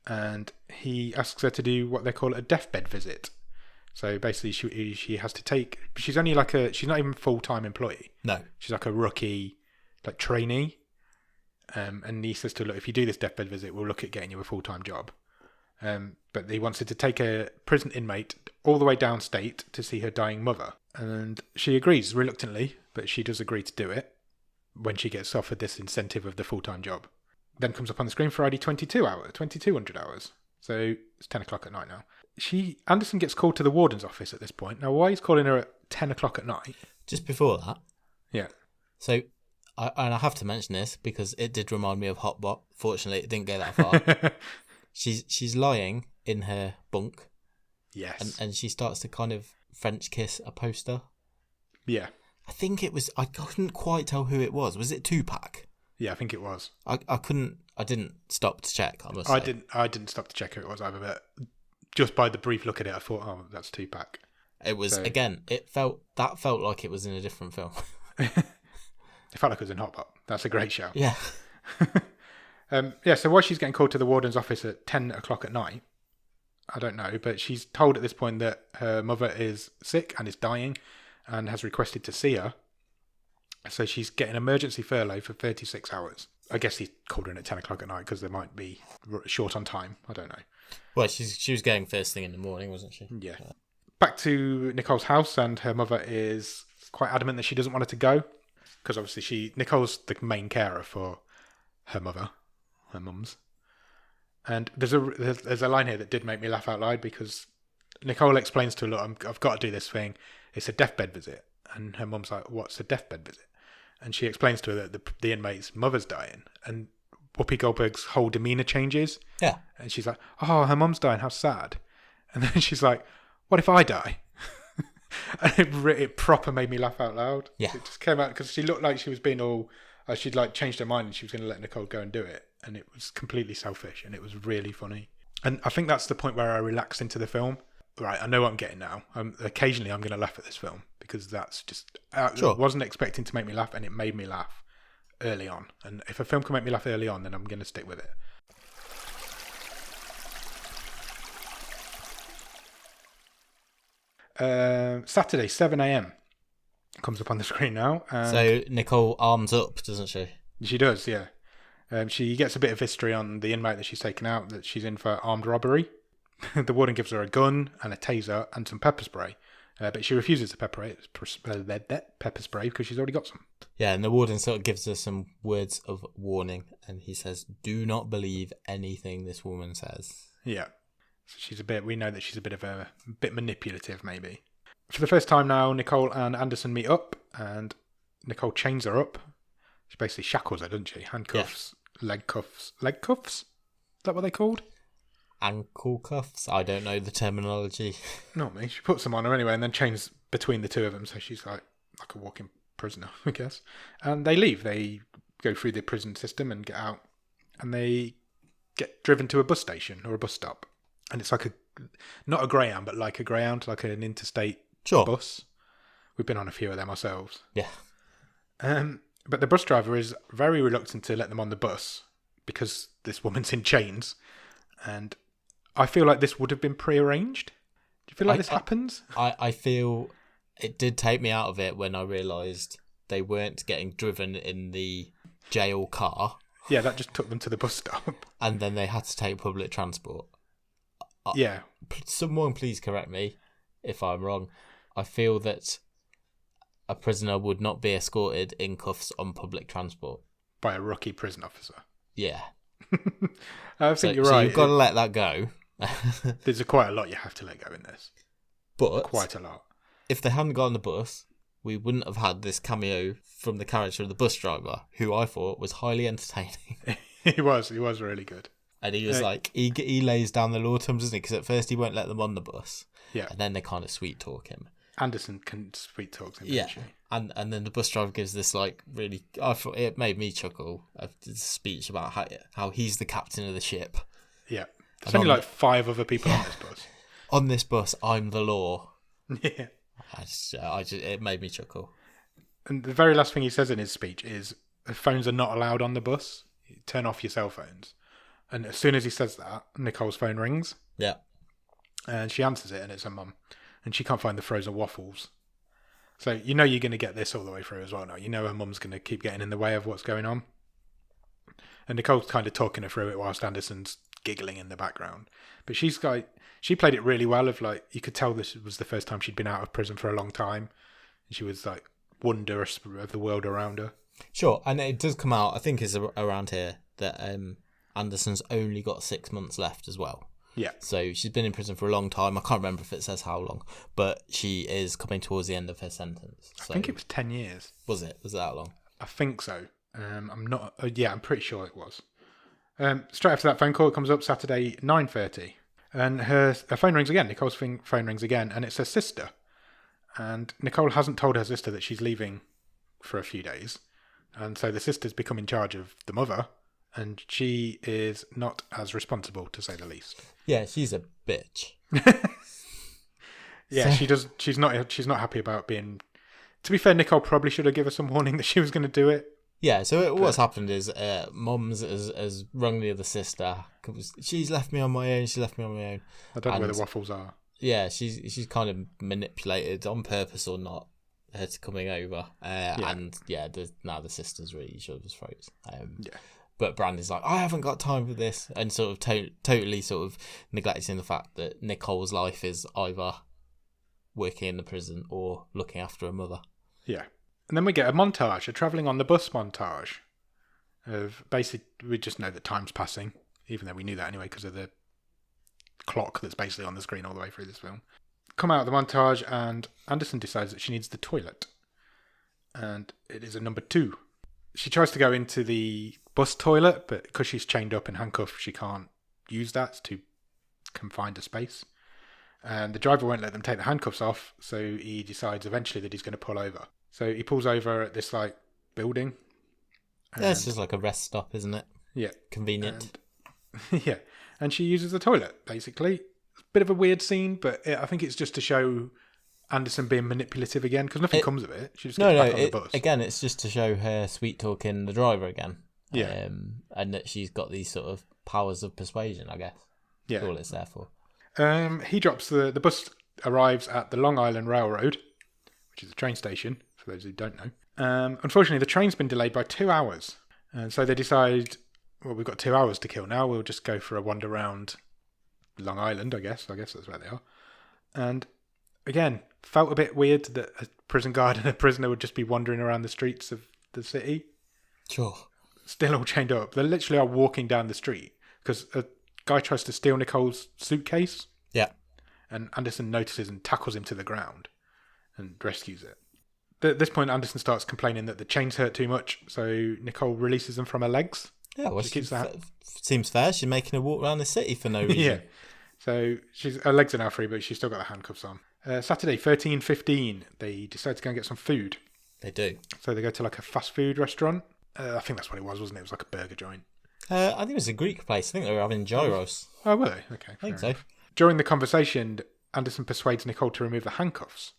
and he asks her to do what they call a deathbed visit. So basically, she has to take. She's only she's not even a full-time employee. No, she's like a rookie, like trainee. And he says to her, look, if you do this deathbed visit, we'll look at getting you a full-time job. But he wants her to take a prison inmate all the way downstate to see her dying mother, and she agrees reluctantly, but she does agree to do it when she gets offered this incentive of the full-time job. Then comes up on the screen Friday, 2200 hours. So it's 10 o'clock at night now. Anderson gets called to the warden's office at this point. Now, why he's calling her at 10 o'clock at night? Just before that. Yeah. So, I have to mention this because it did remind me of Hotbot. Fortunately, it didn't go that far. She's lying in her bunk. Yes. And she starts to kind of French kiss a poster. Yeah. I think it was. I couldn't quite tell who it was. Was it Tupac? Yeah, I think it was. I couldn't. I didn't stop to check. I must say. I didn't stop to check who it was either. But just by the brief look at it, I thought, oh, that's Tupac. It was again. It felt like it was in a different film. It felt like it was in Hotbot. That's a great show. Yeah. So why she's getting called to the warden's office at 10 o'clock at night, I don't know. But she's told at this point that her mother is sick and is dying, and has requested to see her. So she's getting emergency furlough for 36 hours. I guess he called her in at 10 o'clock at night because they might be short on time. I don't know. Well, she was going first thing in the morning, wasn't she? Yeah. Back to Nicole's house, and her mother is quite adamant that she doesn't want her to go. Because obviously Nicole's the main carer for her mother. her mum's. And there's a line here that did make me laugh out loud because Nicole explains to her, look, I've got to do this thing. It's a deathbed visit. And her mum's like, what's a deathbed visit? And she explains to her that the inmate's mother's dying. And Whoopi Goldberg's whole demeanour changes. Yeah. And she's like, oh, her mum's dying, how sad. And then she's like, what if I die? And it proper made me laugh out loud. Yeah. It just came out because she looked like she was being all, she'd like changed her mind and she was going to let Nicole go and do it. And it was completely selfish and it was really funny. And I think that's the point where I relaxed into the film. Right, I know what I'm getting now. Occasionally I'm going to laugh at this film because that's just, I wasn't expecting to make me laugh and it made me laugh early on. And if a film can make me laugh early on, then I'm going to stick with it. Saturday, 7 a.m. comes up on the screen now. And so Nicole arms up, doesn't she? She does, yeah. She gets a bit of history on the inmate that she's taken out, that she's in for armed robbery. The warden gives her a gun and a taser and some pepper spray. But she refuses the pepper spray because she's already got some. Yeah, and the warden sort of gives her some words of warning. And he says, do not believe anything this woman says. Yeah. So we know that she's a bit manipulative, maybe. For the first time now, Nicole and Anderson meet up, and Nicole chains her up. She basically shackles her, doesn't she? Handcuffs, leg cuffs. Leg cuffs? Is that what they're called? Ankle cuffs? I don't know the terminology. Not me. She puts them on her anyway, and then chains between the two of them, so she's like a walking prisoner, I guess. And they leave. They go through the prison system and get out, and they get driven to a bus station or a bus stop. And it's like not a Greyhound, but like a Greyhound, like an interstate bus. We've been on a few of them ourselves. Yeah. But the bus driver is very reluctant to let them on the bus because this woman's in chains. And I feel like this would have been prearranged. Do you feel like this happens? I feel it did take me out of it when I realised they weren't getting driven in the jail car. Yeah, that just took them to the bus stop. And then they had to take public transport. Yeah. Someone please correct me if I'm wrong. I feel that a prisoner would not be escorted in cuffs on public transport. By a rookie prison officer. Yeah. I think you're so right. You've got to let that go. There's quite a lot you have to let go in this. But quite a lot. If they hadn't got on the bus, we wouldn't have had this cameo from the character of the bus driver, who I thought was highly entertaining. He was really good. And he was he lays down the law terms, doesn't he? Because at first he won't let them on the bus. Yeah. And then they kind of sweet talk him. Anderson can sweet talk him, yeah. And then the bus driver gives this really, I thought it made me chuckle. This speech about how he's the captain of the ship. Yeah. There's only 5 other people on this bus. On this bus, I'm the law. Yeah. It made me chuckle. And the very last thing he says in his speech is, phones are not allowed on the bus. Turn off your cell phones. And as soon as he says that, Nicole's phone rings. Yeah. And she answers it, and it's her mum. And she can't find the frozen waffles. So you know you're going to get this all the way through as well now. You know her mum's going to keep getting in the way of what's going on. And Nicole's kind of talking her through it whilst Anderson's giggling in the background. But she played it really well. You could tell this was the first time she'd been out of prison for a long time. And she was wondrous of the world around her. Sure, and it does come out, I think it's around here, that Anderson's only got 6 months left as well. Yeah. So she's been in prison for a long time. I can't remember if it says how long, but she is coming towards the end of her sentence. So, I think it was 10 years. Was it? Was it that long? I think so. I'm not. I'm pretty sure it was. Straight after that phone call, it comes up Saturday 9:30, and her phone rings again. Nicole's phone rings again, and it's her sister. And Nicole hasn't told her sister that she's leaving for a few days, and so the sister's become in charge of the mother. And she is not as responsible, to say the least. Yeah, she's a bitch. Yeah, she does. She's not happy about being. To be fair, Nicole probably should have given her some warning that she was going to do it. Yeah. So what's happened is, Mum's has rung the other sister. She's left me on my own. She left me on my own. I don't know where the waffles are. Yeah, she's kind of manipulated on purpose or not her to coming over. And yeah, now the sister's really each other's throats. Yeah. But Brandy's like, I haven't got time for this, and sort of totally sort of neglecting the fact that Nicole's life is either working in the prison or looking after her mother. Yeah. And then we get a montage, a travelling on the bus montage. Of basically, we just know that time's passing, even though we knew that anyway because of the clock that's basically on the screen all the way through this film. Come out of the montage, and Anderson decides that she needs the toilet, and it is a number 2. She tries to go into the bus toilet, but because she's chained up in handcuffs, she can't use that. It's too confined a space. And the driver won't let them take the handcuffs off, so he decides eventually that he's going to pull over. So he pulls over at this building. Yeah, it's just like a rest stop, isn't it? Yeah. Convenient. And, yeah. And she uses the toilet, basically. Bit of a weird scene, but I think it's just to show Anderson being manipulative again, because nothing comes of it. She just gets back on the bus. Again, it's just to show her sweet talking the driver again. Yeah. And that she's got these sort of powers of persuasion, I guess. Yeah. That's all it's there for. He drops the bus arrives at the Long Island Railroad, which is a train station, for those who don't know. Unfortunately, the train's been delayed by 2 hours. And so they decide, well, we've got 2 hours to kill now. We'll just go for a wander around Long Island, I guess. I guess that's where they are. And again, felt a bit weird that a prison guard and a prisoner would just be wandering around the streets of the city. Sure. Still all chained up. They literally are walking down the street because a guy tries to steal Nicole's suitcase. Yeah. And Anderson notices and tackles him to the ground and rescues it. At this point, Anderson starts complaining that the chains hurt too much, so Nicole releases them from her legs. Yeah, well, seems fair. She's making her walk around the city for no reason. Yeah. So her legs are now free, but she's still got the handcuffs on. Saturday, 13:15, they decide to go and get some food. They do. So they go to a fast food restaurant. I think that's what it was, wasn't it? It was like a burger joint. I think it was a Greek place. I think they were having gyros. Oh, were they? Okay. I think so. During the conversation, Anderson persuades Nicole to remove the handcuffs.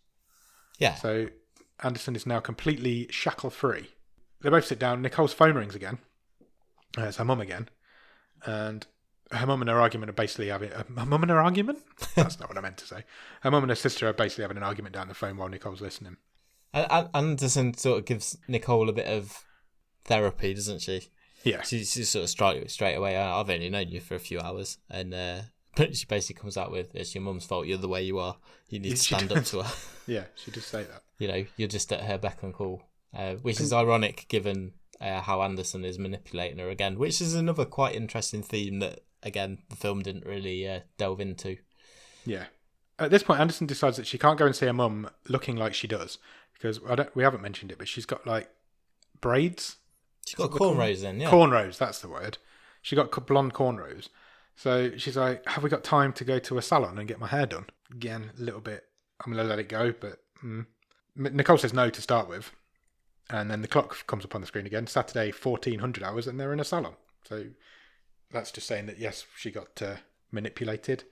Yeah. So Anderson is now completely shackle-free. They both sit down. Nicole's phone rings again. It's her mum again. And her mum and her argument are basically having... Her mum and her argument? That's not what I meant to say. Her mum and her sister are basically having an argument down the phone while Nicole's listening. Anderson sort of gives Nicole a bit of therapy, doesn't she? Yeah. She's sort of straight away, I've only known you for a few hours. And she basically comes out with, it's your mum's fault, you're the way you are. You need to stand up to her. Yeah, she does say that. You're just at her beck and call. Which is ironic given how Anderson is manipulating her again, which is another quite interesting theme that, again, the film didn't really delve into. Yeah. At this point, Anderson decides that she can't go and see her mum looking like she does, because we haven't mentioned it, but she's got braids. She's got cornrows then, yeah. Cornrows, that's the word. She got blonde cornrows. So she's like, have we got time to go to a salon and get my hair done? Again, a little bit, I'm going to let it go, but Nicole says no to start with. And then the clock comes up on the screen again, Saturday, 1400 hours, and they're in a salon. So that's just saying that, yes, she got manipulated.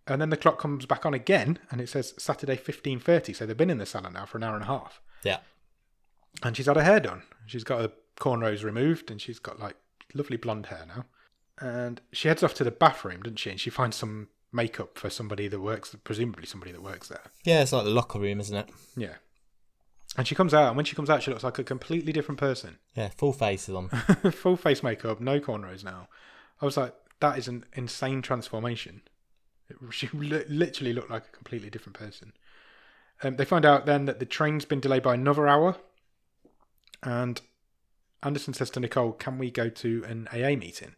And then the clock comes back on again, and it says Saturday, 15:30. So they've been in the salon now for an hour and a half. Yeah. And she's had her hair done. She's got her cornrows removed, and she's got lovely blonde hair now. And she heads off to the bathroom, doesn't she? And she finds some makeup for somebody that works, presumably somebody that works there. Yeah, it's like the locker room, isn't it? Yeah. And she comes out, and when she comes out, she looks like a completely different person. Yeah, full face is on. Full face makeup, no cornrows now. I was like, that is an insane transformation. She literally looked like a completely different person. They find out then that the train's been delayed by another hour. And Anderson says to Nicole, can we go to an AA meeting?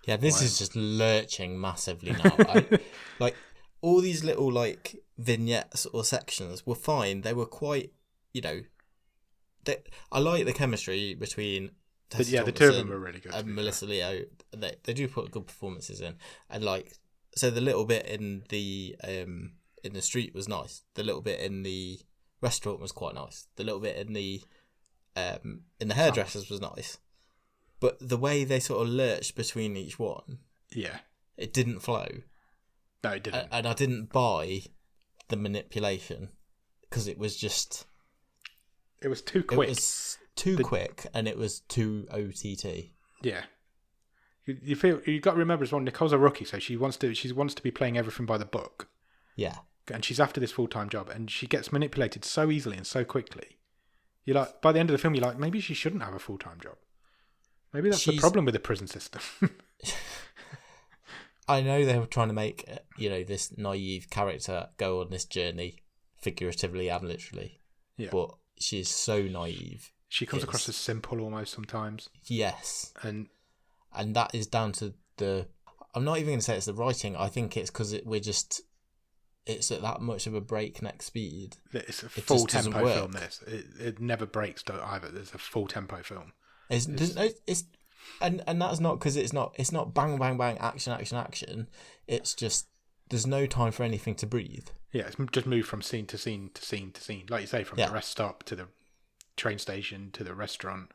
Yeah, this is just lurching massively now. All these little vignettes or sections were fine. They were quite, I like the chemistry between Tessa the two of them were really good. And Melissa Leo. They do put good performances in. And so the little bit in the street was nice. The little bit in the restaurant was quite nice. The little bit in the hairdressers was nice. But the way they sort of lurched between each one, yeah, it didn't flow. No, it didn't. And I didn't buy the manipulation because it was just... It was too quick. It was too quick, and it was too OTT. Yeah. You got to remember as well, Nicole's a rookie, so she wants to be playing everything by the book. Yeah. And she's after this full-time job, and she gets manipulated so easily and so quickly. You're like, by the end of the film, you're like, maybe she shouldn't have a full-time job. Maybe that's the problem with the prison system. I know they were trying to make, this naive character go on this journey, figuratively and literally. Yeah. But she's so naive. She comes across as simple almost sometimes. Yes. And that is down to the... I'm not even going to say it's the writing. I think it's because it's at that much of a breakneck speed. It's a full tempo film, this. It never breaks either. There's a full tempo film. And that's not because it's not bang, bang, bang, action, action, action. It's just there's no time for anything to breathe. Yeah, it's just moved from scene to scene to scene to scene. Like you say, from the rest stop to the train station to the restaurant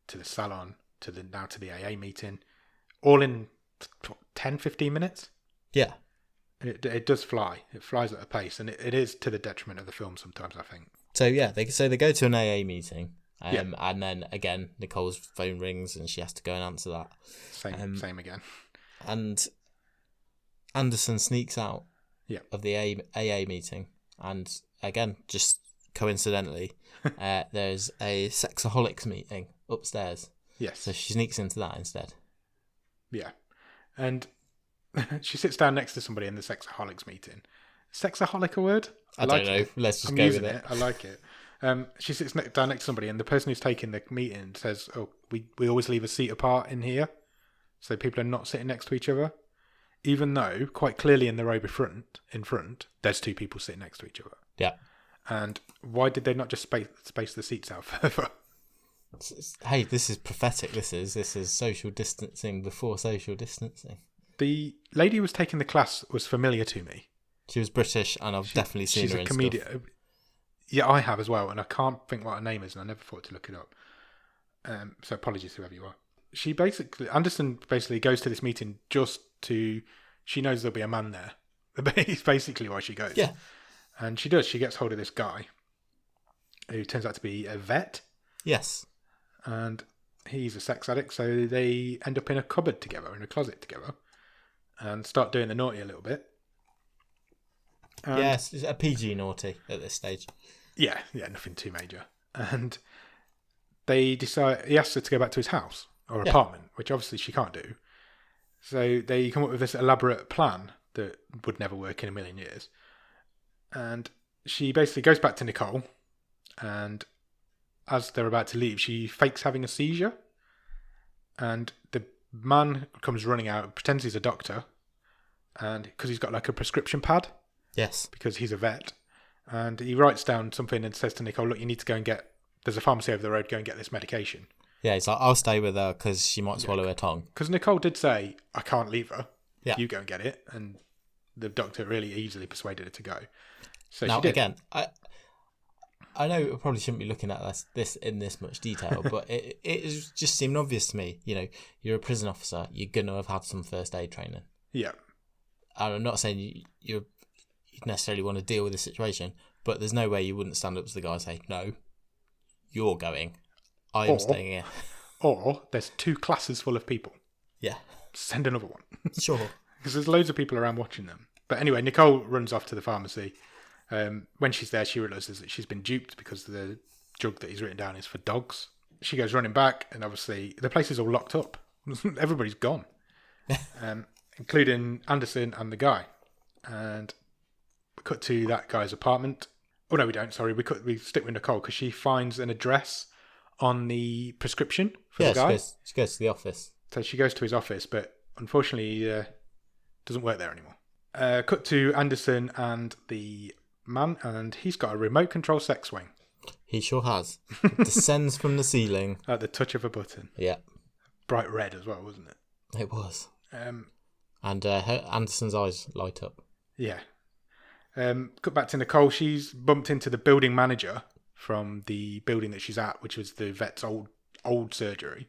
to the salon to the AA meeting, all in 10, 15 minutes. Yeah. It does fly. It flies at a pace, and it is to the detriment of the film sometimes, I think. So yeah, they go to an AA meeting, and then again Nicole's phone rings and she has to go and answer that. Same again. And Anderson sneaks out Yeah. of the AA meeting, and again, just coincidentally, there's a sexaholics meeting upstairs. Yes. So she sneaks into that instead. Yeah. And she sits down next to somebody in the sexaholics meeting. Sexaholic a word? I don't know. Let's just go with it. I like it. She sits down next to somebody, and the person who's taking the meeting says, "Oh, we always leave a seat apart in here, so people are not sitting next to each other." Even though, quite clearly in the row in front, there's two people sitting next to each other. Yeah. And why did they not just space the seats out further? Hey, this is prophetic. This is social distancing before social distancing. The lady who was taking the class was familiar to me. She was British, and I've definitely seen her in stuff. She's a comedian. Yeah, I have as well, and I can't think what her name is, and I never thought to look it up. So apologies, whoever you are. Anderson basically goes to this meeting just to... She knows there'll be a man there. It's basically why she goes. Yeah. And she does. She gets hold of this guy who turns out to be a vet. Yes. And he's a sex addict, so they end up in a cupboard together, in a closet together, and start doing the naughty a little bit. Yes, it's a PG naughty at this stage. Yeah, nothing too major. And they decide he asks her to go back to his house or apartment, which obviously she can't do. So they come up with this elaborate plan that would never work in a million years. And she basically goes back to Nicole, and as they're about to leave, she fakes having a seizure. And the man comes running out, pretends he's a doctor, and because he's got like a prescription pad. Yes. Because he's a vet. And he writes down something and says to Nicole, "Look, you need to go and there's a pharmacy over the road, go and get this medication." Yeah, he's like, "I'll stay with her because she might swallow her tongue." Because Nicole did say, "I can't leave her. Yeah. You go and get it." And the doctor really easily persuaded her to go. So now, she did. Again, I know I probably shouldn't be looking at this in this much detail, but it just seemed obvious to me. You know, you're a prison officer. You're going to have had some first aid training. Yeah. And I'm not saying you necessarily want to deal with the situation, but there's no way you wouldn't stand up to the guy and say, "No, you're going. I am staying here." Or there's 2 classes full of people. Yeah. Send another one. Sure. Because there's loads of people around watching them. But anyway, Nicole runs off to the pharmacy. When she's there, she realises that she's been duped because the drug that he's written down is for dogs. She goes running back, and obviously the place is all locked up. Everybody's gone, including Anderson and the guy. And we cut to that guy's apartment. Oh no, we don't. Sorry, we stick with Nicole because she finds an address on the prescription for the guy. She goes to the office. So she goes to his office, but unfortunately, he doesn't work there anymore. Cut to Anderson and the man, and he's got a remote control sex swing. He sure has. It descends from the ceiling At the touch of a button. Yeah. Bright red as well, wasn't it? It was. And Anderson's eyes light up. Yeah. Cut back to Nicole. She's bumped into the building manager from the building that she's at, which was the vet's old surgery.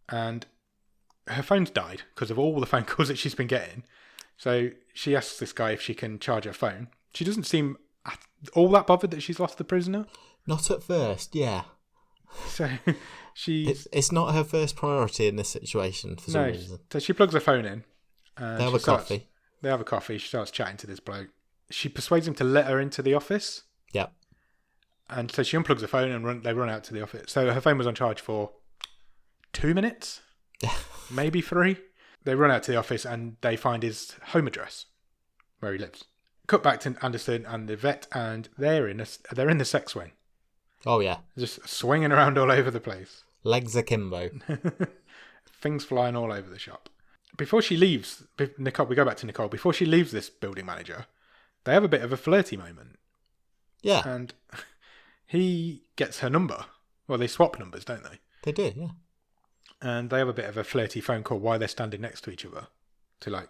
And her phone's died because of all the phone calls that she's been getting. So she asks this guy if she can charge her phone. She doesn't seem all that bothered that she's lost the prisoner. Not at first, yeah. So it's not her first priority in this situation for some reason. So she plugs her phone in. And they have a coffee. They have a coffee. She starts chatting to this bloke. She persuades him to let her into the office. Yep. And so she unplugs her phone and they run out to the office. So her phone was on charge for 2 minutes, maybe 3. They run out to the office and they find his home address where he lives. Cut back to Anderson and the vet, and they're in the sex swing. Oh yeah, just swinging around all over the place. legs akimbo. Things flying all over the shop. Before she leaves, Nicole, we go back to Nicole. Before she leaves this building manager, they have a bit of a flirty moment. Yeah, And he gets her number. Well, they swap numbers, don't they? they do. Yeah, And they have a bit of a flirty phone call while they're standing next to each other to like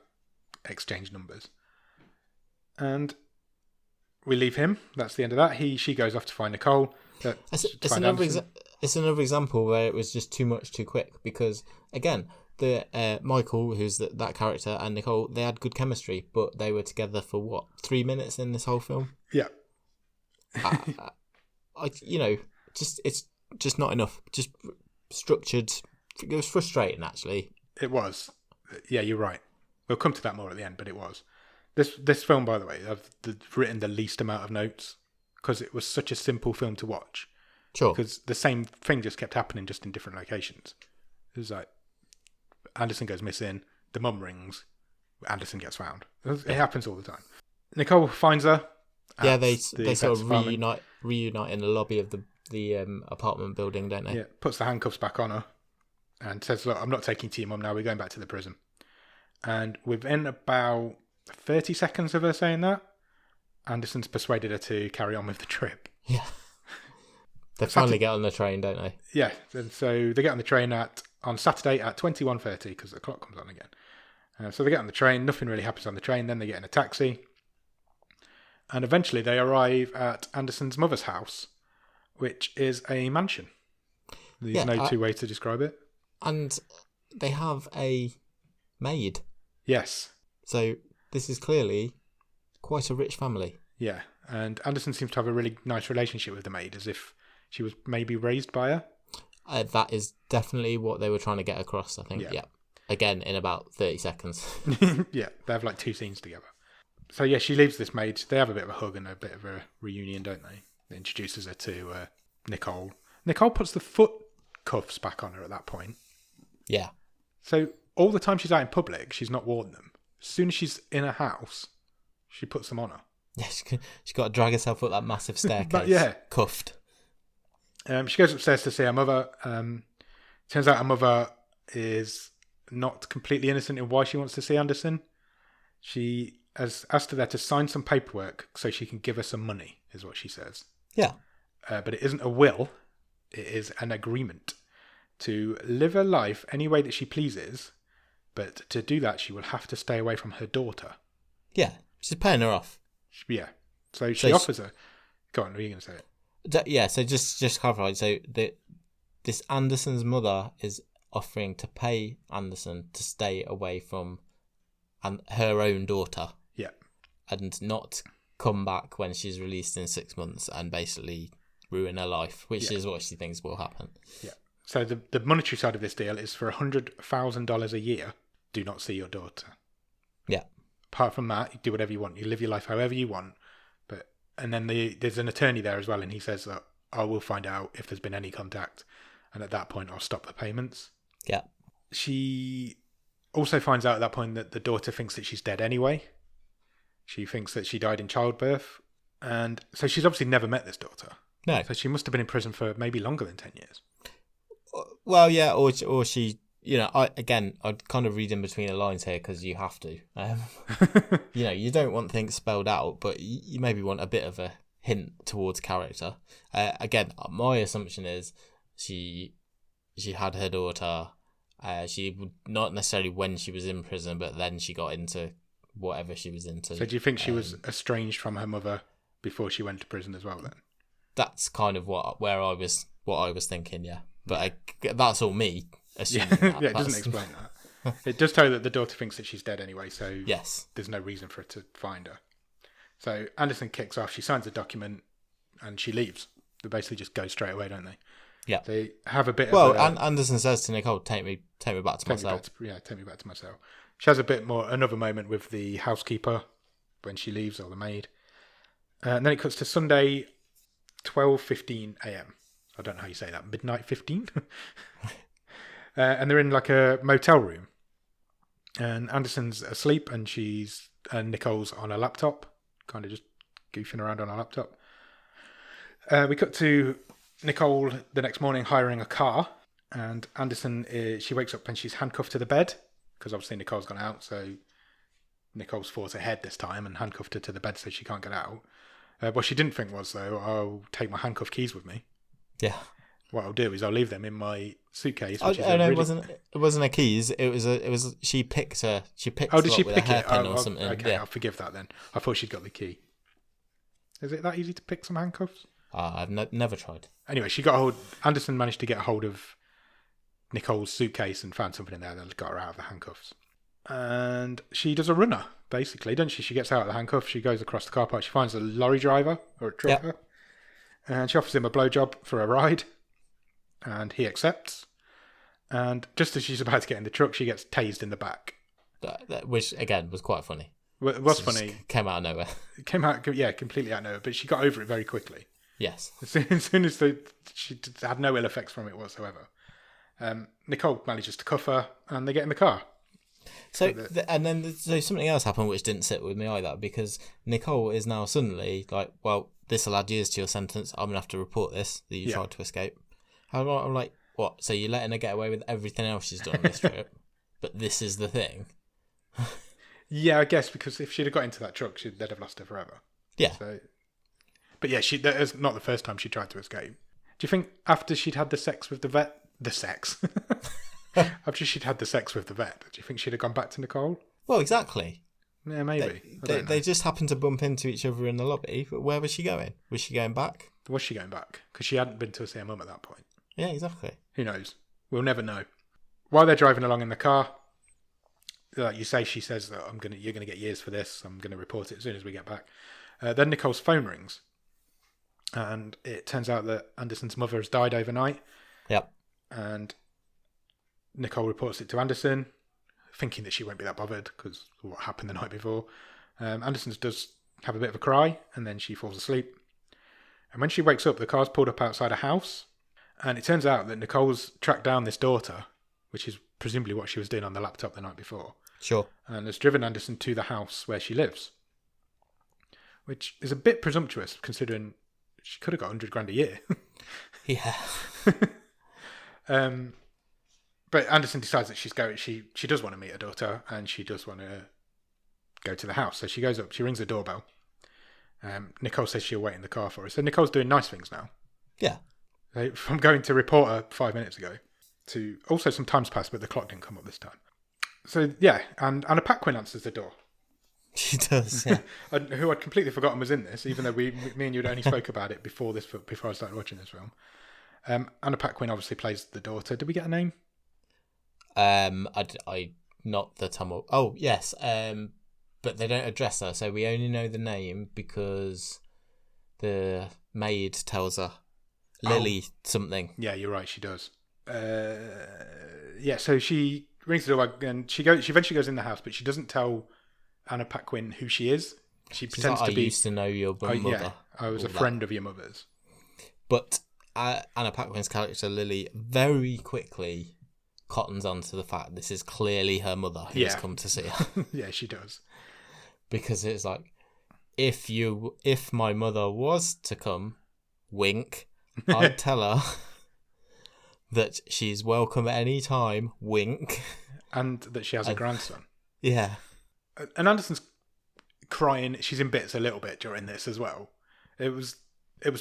exchange numbers. And we leave him. That's the end of that. She goes off to find Nicole. it's another example where it was just too much too quick, because again, the Michael, who's that character, and Nicole, they had good chemistry, but they were together for what, 3 minutes in this whole film. Yeah. It's just not enough. Just structured. It was frustrating, actually. It was. Yeah, you're right. We'll come to that more at the end, but it was. This film, by the way, I've written the least amount of notes because it was such a simple film to watch. Sure. Because the same thing just kept happening, just in different locations. It was like Anderson goes missing, the mum rings, Anderson gets found. It happens all the time. Nicole finds her. Yeah, they sort of reunite in the lobby of the apartment building, don't they? Yeah, puts the handcuffs back on her and says, "Look, I'm not taking to your mum now. We're going back to the prison." And within about 30 seconds of her saying that, Anderson's persuaded her to carry on with the trip. Yeah. They finally get on the train, don't they? Yeah, and so they get on the train on Saturday at 21:30 because the clock comes on again. So they get on the train. Nothing really happens on the train. Then they get in a taxi. And eventually they arrive at Anderson's mother's house, which is a mansion. There's no two ways to describe it. And they have a maid. Yes. So this is clearly quite a rich family. Yeah, and Anderson seems to have a really nice relationship with the maid, as if she was maybe raised by her. That is definitely what they were trying to get across, I think. Yeah. Again, in about 30 seconds. Yeah, they have like 2 scenes together. So yeah, she leaves this maid. They have a bit of a hug and a bit of a reunion, don't they? It introduces her to Nicole. Nicole puts the foot cuffs back on her at that point. Yeah. So all the time she's out in public, she's not worn them. As soon as she's in her house, she puts them on her. Yeah, she's got to drag herself up that massive staircase. Yeah. Cuffed. She goes upstairs to see her mother. Turns out her mother is not completely innocent in why she wants to see Anderson. She has asked her there to sign some paperwork so she can give her some money, is what she says. Yeah. But it isn't a will. It is an agreement to live her life any way that she pleases. But to do that, she will have to stay away from her daughter. Yeah. She's paying her off. Yeah. So she offers her... Go on, what are you going to say? Yeah, so just clarify. So this Anderson's mother is offering to pay Anderson to stay away from her own daughter. Yeah. And not come back when she's released in 6 months and basically ruin her life, which is what she thinks will happen. Yeah. So the monetary side of this deal is for $100,000 a year, do not see your daughter. Yeah. Apart from that, you do whatever you want. You live your life however you want. And then there's an attorney there as well, and he says that I will find out if there's been any contact, and at that point I'll stop the payments. Yeah. She also finds out at that point that the daughter thinks that she's dead anyway. She thinks that she died in childbirth, and so she's obviously never met this daughter. No. So she must have been in prison for maybe longer than 10 years. Well, yeah, or she, I'd kind of read in between the lines here because you have to. You don't want things spelled out, but you maybe want a bit of a hint towards character. Again, my assumption is she had her daughter. She would not necessarily when she was in prison, but then she got into whatever she was into. So do you think she was estranged from her mother before she went to prison as well? Then that's kind of what I was thinking. Yeah, but that's all me. Yeah, it doesn't explain that. It does tell you that the daughter thinks that she's dead anyway, so yes, there's no reason for her to find her. So Anderson kicks off, she signs the document, and she leaves. They basically just go straight away, don't they? Yeah. They have a bit and Anderson says to Nicole, take me back to myself. Take me back to myself. She has another moment with the housekeeper when she leaves, or the maid. And then it cuts to Sunday, 12:15 a.m. I don't know how you say that. Midnight 15? And they're in like a motel room. And Anderson's asleep and Nicole's on a laptop, kind of just goofing around on a laptop. We cut to Nicole, the next morning, hiring a car, and Anderson, she wakes up and she's handcuffed to the bed, because obviously Nicole's gone out, so Nicole's fought ahead this time and handcuffed her to the bed so she can't get out. What she didn't think was, though, I'll take my handcuff keys with me. Yeah. What I'll do is I'll leave them in my suitcase. No, it wasn't a keys. It was. She picked her. She picked. Oh, did she with pick a it? hairpin or something? Okay, yeah. I'll forgive that then. I thought she'd got the key. Is it that easy to pick some handcuffs? I've never tried. Anyway, Anderson managed to get a hold of Nicole's suitcase and found something in there that got her out of the handcuffs. And she does a runner, basically, doesn't she? She gets out of the handcuffs, she goes across the car park, she finds a lorry driver or a trucker, and she offers him a blowjob for a ride, and he accepts. And just as she's about to get in the truck, she gets tased in the back. Which, again, was quite funny. Well, it was funny. Came out of nowhere. It came out, yeah, completely out of nowhere, but she got over it very quickly. Yes. As soon as she had no ill effects from it whatsoever. Nicole manages to cuff her, and they get in the car. So something else happened which didn't sit with me either, because Nicole is now suddenly like, well, this will add years to your sentence. I'm going to have to report this, that you tried to escape. I'm like, what? So you're letting her get away with everything else she's done on this trip, but this is the thing? Yeah, I guess, because if she'd have got into that truck, they'd have lost her forever. Yeah. So, but yeah, that is not the first time she tried to escape. Do you think after she'd had the sex with the vet, after she'd had the sex with the vet, do you think she'd have gone back to Nicole? Well, exactly. Yeah, maybe. They just happened to bump into each other in the lobby, but where was she going? Was she going back? Was she going back? Because she hadn't been to see her mum at that point. Yeah, exactly. Who knows? We'll never know. While they're driving along in the car, like you say, she says that you're gonna get years for this. I'm gonna report it as soon as we get back. Then Nicole's phone rings, and it turns out that Anderson's mother has died overnight. Yep. And Nicole reports it to Anderson, thinking that she won't be that bothered because of what happened the night before. Anderson does have a bit of a cry, and then she falls asleep. And when she wakes up, the car's pulled up outside a house, and it turns out that Nicole's tracked down this daughter, which is presumably what she was doing on the laptop the night before. Sure. And has driven Anderson to the house where she lives, which is a bit presumptuous considering she could have got 100 grand a year. Yeah. But Anderson decides that she does want to meet her daughter, and she does want to go to the house. So she goes up, she rings the doorbell. Nicole says she'll wait in the car for her. So Nicole's doing nice things now. Yeah. From going to report her 5 minutes ago to also some time's passed, but the clock didn't come up this time. So yeah, and Anna Paquin answers the door. She does, yeah. Who I'd completely forgotten was in this, even though me and you had only spoke about it before I started watching this film. Anna Paquin obviously plays the daughter. Did we get a name? I not the Tamil. Oh yes. But they don't address her, so we only know the name because the maid tells her Lily something. Yeah, you're right. She does. Yeah. So she rings the doorbell and she eventually goes in the house, but she doesn't tell Anna Paquin who she is. She pretends to be. I used to know your mother. Yeah, I was a friend of your mother's. But Anna Paquin's character Lily very quickly cottons onto the fact this is clearly her mother who has come to see her. Yeah, she does. Because it's like, if my mother was to come, wink, I'd tell her that she's welcome at any time, wink. And that she has a grandson. Yeah. And Anderson's crying. She's in bits a little bit during this as well. It was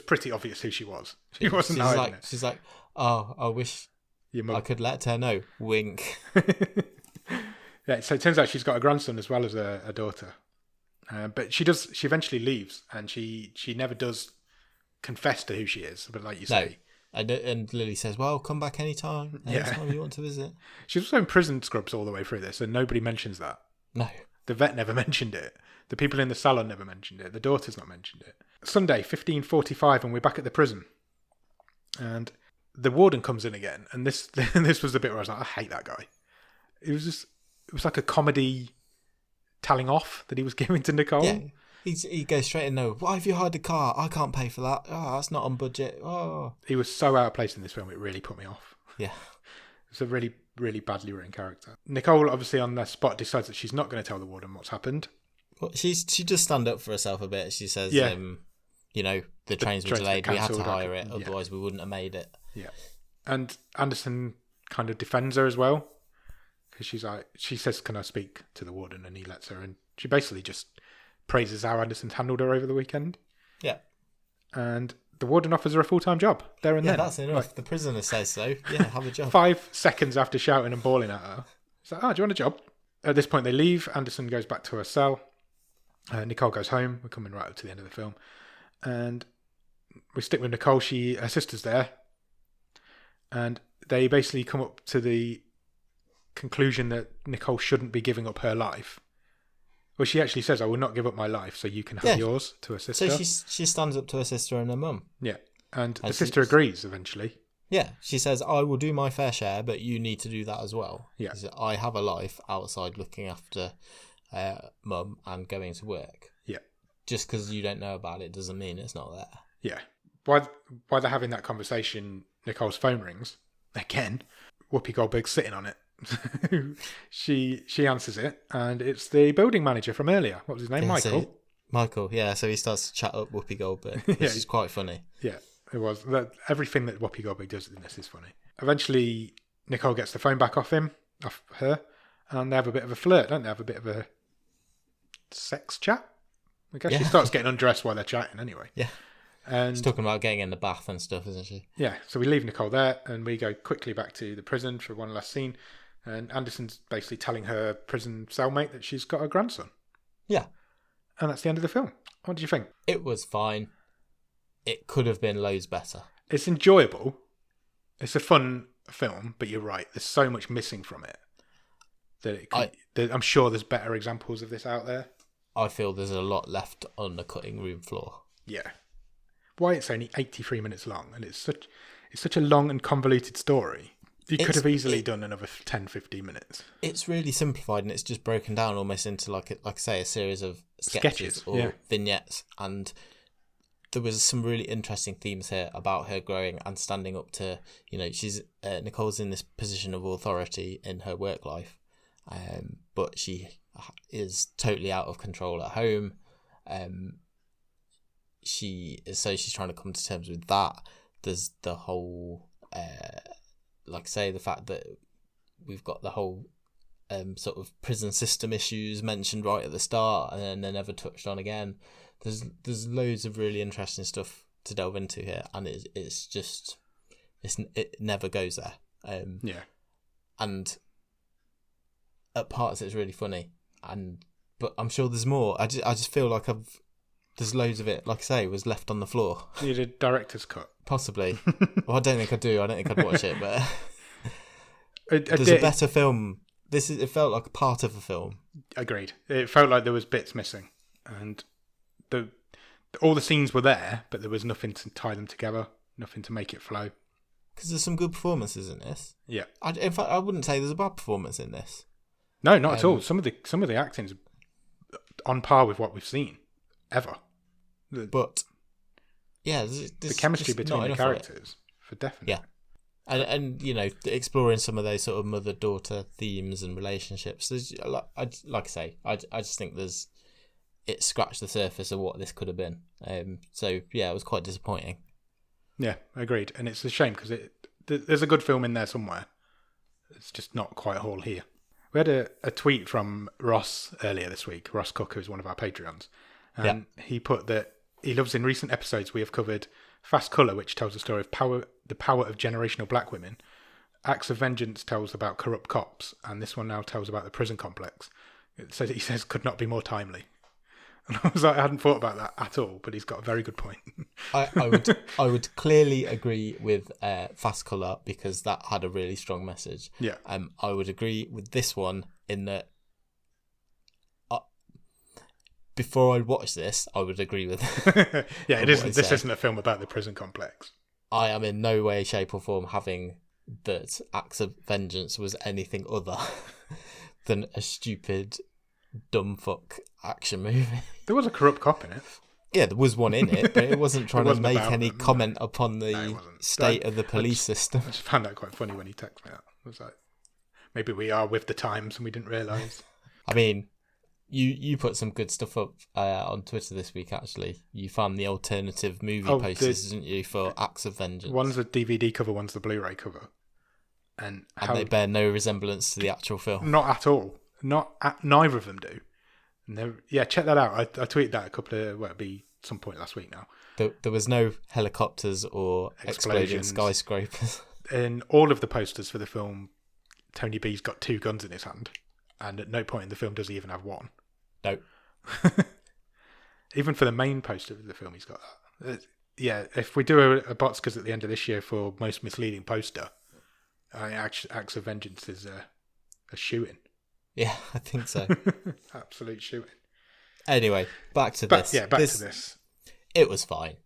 pretty obvious who she was. She wasn't hiding it. She's like, oh, I wish I could let her know, wink. Yeah, so it turns out she's got a grandson as well as a daughter. But she eventually leaves, and she never does confess to who she is. But like you say, and Lily says, "Well, come back anytime you want to visit." She's also in prison scrubs all the way through this, and nobody mentions that. No, the vet never mentioned it. The people in the salon never mentioned it. The daughter's not mentioned it. Sunday, 15:45, and we're back at the prison, and the warden comes in again. And this was the bit where I was like, I hate that guy. It was like a comedy telling off that he was giving to Nicole. Yeah, he goes straight in. No, why have you hired a car? I can't pay for that. Oh, that's not on budget. Oh, he was so out of place in this film. It really put me off. Yeah, it's a really, really badly written character. Nicole, obviously on the spot, decides that she's not going to tell the warden what's happened. Well, she does stand up for herself a bit. She says, the trains were trains delayed. got We had to cancelled, hire it, otherwise we wouldn't have made it. Yeah. And Anderson kind of defends her as well, because she says, "Can I speak to the warden?" And he lets her, and she basically just praises how Anderson's handled her over the weekend. Yeah. And the warden offers her a full-time job there and Yeah, then. that's enough. The prisoner says so. Yeah, have a job. 5 seconds after shouting and bawling at her, it's like, "Oh, do you want a job?" At this point, they leave. Anderson goes back to her cell. Nicole goes home. We're coming right up to the end of the film. And we stick with Nicole. Her sister's there. And they basically come up to the conclusion that Nicole shouldn't be giving up her life. Well, she actually says, "I will not give up my life so you can have yours," to her sister. So she stands up to her sister and her mum. Yeah. And the sister agrees eventually. Yeah, she says, "I will do my fair share, but you need to do that as well." Yeah. I have a life outside looking after mum and going to work. Yeah. Just because you don't know about it doesn't mean it's not there. Yeah. While they're having that conversation, Nicole's phone rings. Again, Whoopi Goldberg's sitting on it. she answers it, and it's the building manager from earlier. What was his name? Michael. Michael, yeah. So he starts to chat up Whoopi Goldberg, which is quite funny. Yeah, it was. Everything that Whoopi Goldberg does in this is funny. Eventually, Nicole gets the phone back off her, and they have a bit of a flirt, don't they? Have a bit of a sex chat. I guess she starts getting undressed while they're chatting anyway. Yeah. And she's talking about getting in the bath and stuff, isn't she? Yeah, so we leave Nicole there and we go quickly back to the prison for one last scene. And Anderson's basically telling her prison cellmate that she's got a grandson. Yeah. And that's the end of the film. What do you think? It was fine. It could have been loads better. It's enjoyable. It's a fun film, but you're right. There's so much missing from it that I'm sure there's better examples of this out there. I feel there's a lot left on the cutting room floor. Yeah. Why it's only 83 minutes long, and it's such a long and convoluted story. You could have easily done another 10, 15 minutes. It's really simplified, and it's just broken down almost into like I say, a series of sketches or vignettes. And there was some really interesting themes here about her growing and standing up to, she's Nicole's in this position of authority in her work life, but she is totally out of control at home. She's trying to come to terms with that. There's the whole, the fact that we've got the whole sort of prison system issues mentioned right at the start, and then they're never touched on again. There's loads of really interesting stuff to delve into here, and it never goes there. And at parts it's really funny, but I'm sure there's more. I just feel like there's loads of it, like I say, was left on the floor. You need a director's cut. Possibly. Well, I don't think I do. I don't think I'd watch it, but there's a better film. It felt like a part of a film. Agreed. It felt like there was bits missing, and all the scenes were there, but there was nothing to tie them together, nothing to make it flow. Because there's some good performances in this. Yeah. In fact, I wouldn't say there's a bad performance in this. No, not at all. Some of the acting's on par with what we've seen ever. But yeah, the chemistry between the characters, for definite. Yeah, and exploring some of those sort of mother-daughter themes and relationships. I just think it scratched the surface of what this could have been. So yeah, it was quite disappointing. Yeah, agreed. And it's a shame because there's a good film in there somewhere. It's just not quite all here. We had a tweet from Ross earlier this week. Ross Cook, who's one of our Patreons. He put that he loves in recent episodes we have covered Fast Colour, which tells the story of the power of generational black women. Acts of Vengeance tells about corrupt cops, and this one now tells about the prison complex. He says could not be more timely. And I was like, I hadn't thought about that at all, but he's got a very good point. I would clearly agree with Fast Colour because that had a really strong message. Yeah. I would agree with this one in that before I watch this, I would agree with. Yeah, it isn't. This isn't a film about the prison complex. I am in no way, shape, or form having that Acts of Vengeance was anything other than a stupid, dumb fuck action movie. There was a corrupt cop in it. Yeah, there was one in it, but it wasn't trying to make any comment upon the state of the police system. I just found that quite funny when he texted me that. I was like, maybe we are with the times and we didn't realise. I mean, You put some good stuff up on Twitter this week. Actually, you found the alternative movie posters, didn't you, for Acts of Vengeance? One's the DVD cover, one's the Blu-ray cover, and they bear no resemblance to the actual film. Not at all. Neither of them do. And check that out. I tweeted that it'd be some point last week now. There was no helicopters or exploding skyscrapers. In all of the posters for the film, Tony B's got 2 guns in his hand, and at no point in the film does he even have one. No. Even for the main poster of the film, he's got that. If we do a Botscars at the end of this year for most misleading poster, Acts of Vengeance is a shooting. Yeah, I think so. Absolute shooting. Anyway, back to this. Yeah, back to this. It was fine.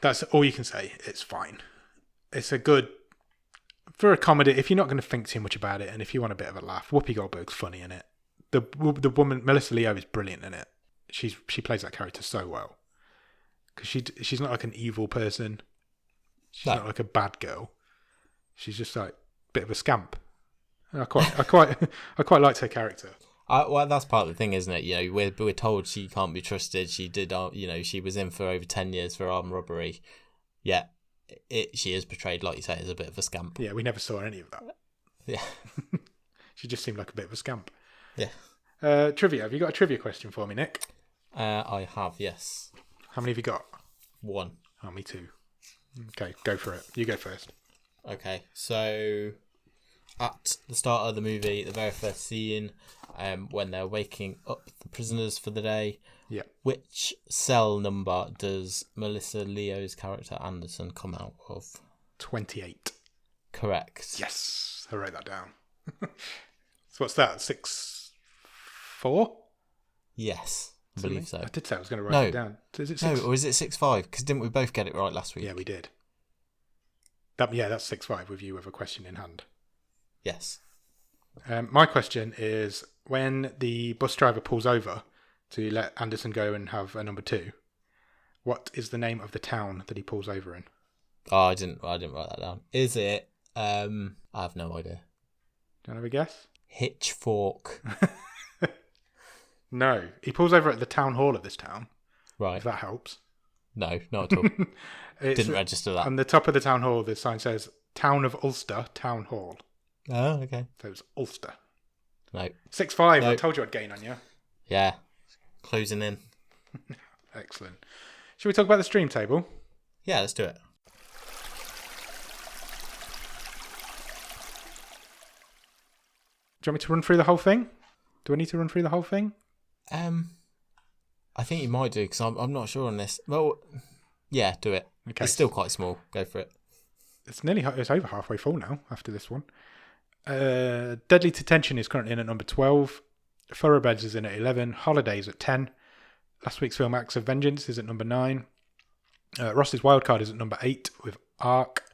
That's all you can say. It's fine. It's a good... For a comedy, if you're not going to think too much about it, and if you want a bit of a laugh, Whoopi Goldberg's funny in it. The woman, Melissa Leo, is brilliant in it. She plays that character so well. Because she's not like an evil person. She's not like a bad girl. She's just like a bit of a scamp. I quite liked her character. Well, that's part of the thing, isn't it? You know, we're told she can't be trusted. She did, she was in for over 10 years for armed robbery. Yeah, she is portrayed, like you say, as a bit of a scamp. Yeah, we never saw any of that. Yeah, she just seemed like a bit of a scamp. Yeah. Trivia. Have you got a trivia question for me, Nick? I have, yes. How many have you got? 1. Oh, me too. Okay, go for it. You go first. Okay, so at the start of the movie, the very first scene, when they're waking up the prisoners for the day, which cell number does Melissa Leo's character Anderson come out of? 28. Correct. Yes, I wrote that down. So what's that? 6'4"? Yes, I believe so. I did say I was going to write it down. So is it 6? No, or is it 6'5"? Because didn't we both get it right last week? Yeah, we did. That's 6'5" with you with a question in hand. Yes. My question is, when the bus driver pulls over to let Anderson go and have a number 2, what is the name of the town that he pulls over in? Oh, I didn't write that down. Is it? I have no idea. Do you want to have a guess? Hitchfork. No, he pulls over at the town hall of this town. Right. If that helps. No, not at all. Didn't register that. On the top of the town hall, the sign says Town of Ulster Town Hall. Oh, okay. So it's Ulster. No. 6'5". No. I told you I'd gain on you. Yeah. Closing in. Excellent. Should we talk about the stream table? Yeah, let's do it. Do you want me to run through the whole thing? Do I need to run through the whole thing? I think you might do, because I'm not sure on this. Well, yeah, do it. Okay. It's still quite small. Go for it. It's over halfway full now after this one. Deadly Detention is currently in at number 12. Thoroughbreds is in at 11. Holidays at 10. Last week's film Acts of Vengeance is at number 9. Ross's Wildcard is at number 8 with Ark.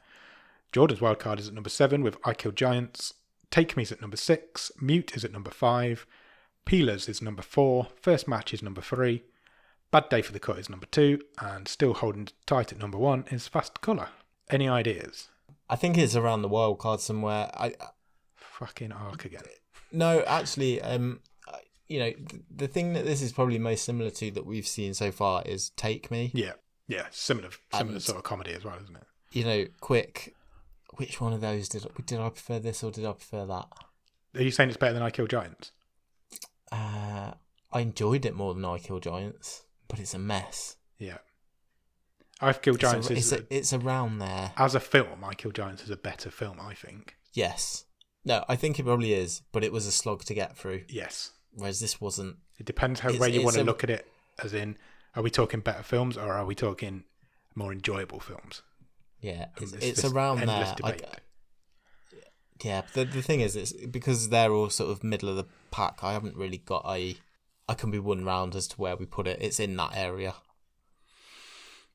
Jordan's Wildcard is at number 7 with I Kill Giants. Take Me's at number 6. Mute is at number 5. Peelers is number 4. First Match is number 3. Bad Day for the Cut is number 2. And still holding tight at number 1 is Fast Colour. Any ideas? I think it's around the wild card somewhere. Fucking Ark again. No, actually, the thing that this is probably most similar to that we've seen so far is Take Me. Yeah, similar sort of comedy as well, isn't it? Quick. Which one of those did I prefer this or did I prefer that? Are you saying it's better than I Kill Giants? I enjoyed it more than I Kill Giants, but it's a mess. Yeah. I Kill Giants it's around there. As a film, I Kill Giants is a better film, I think. Yes. No, I think it probably is, but it was a slog to get through. Yes. Whereas this wasn't. It depends where you want to look at it, as in, are we talking better films or are we talking more enjoyable films? Yeah, it's around there. Yeah, the thing is, it's because they're all sort of middle of the pack. I haven't really got I can be won round as to where we put it. It's in that area.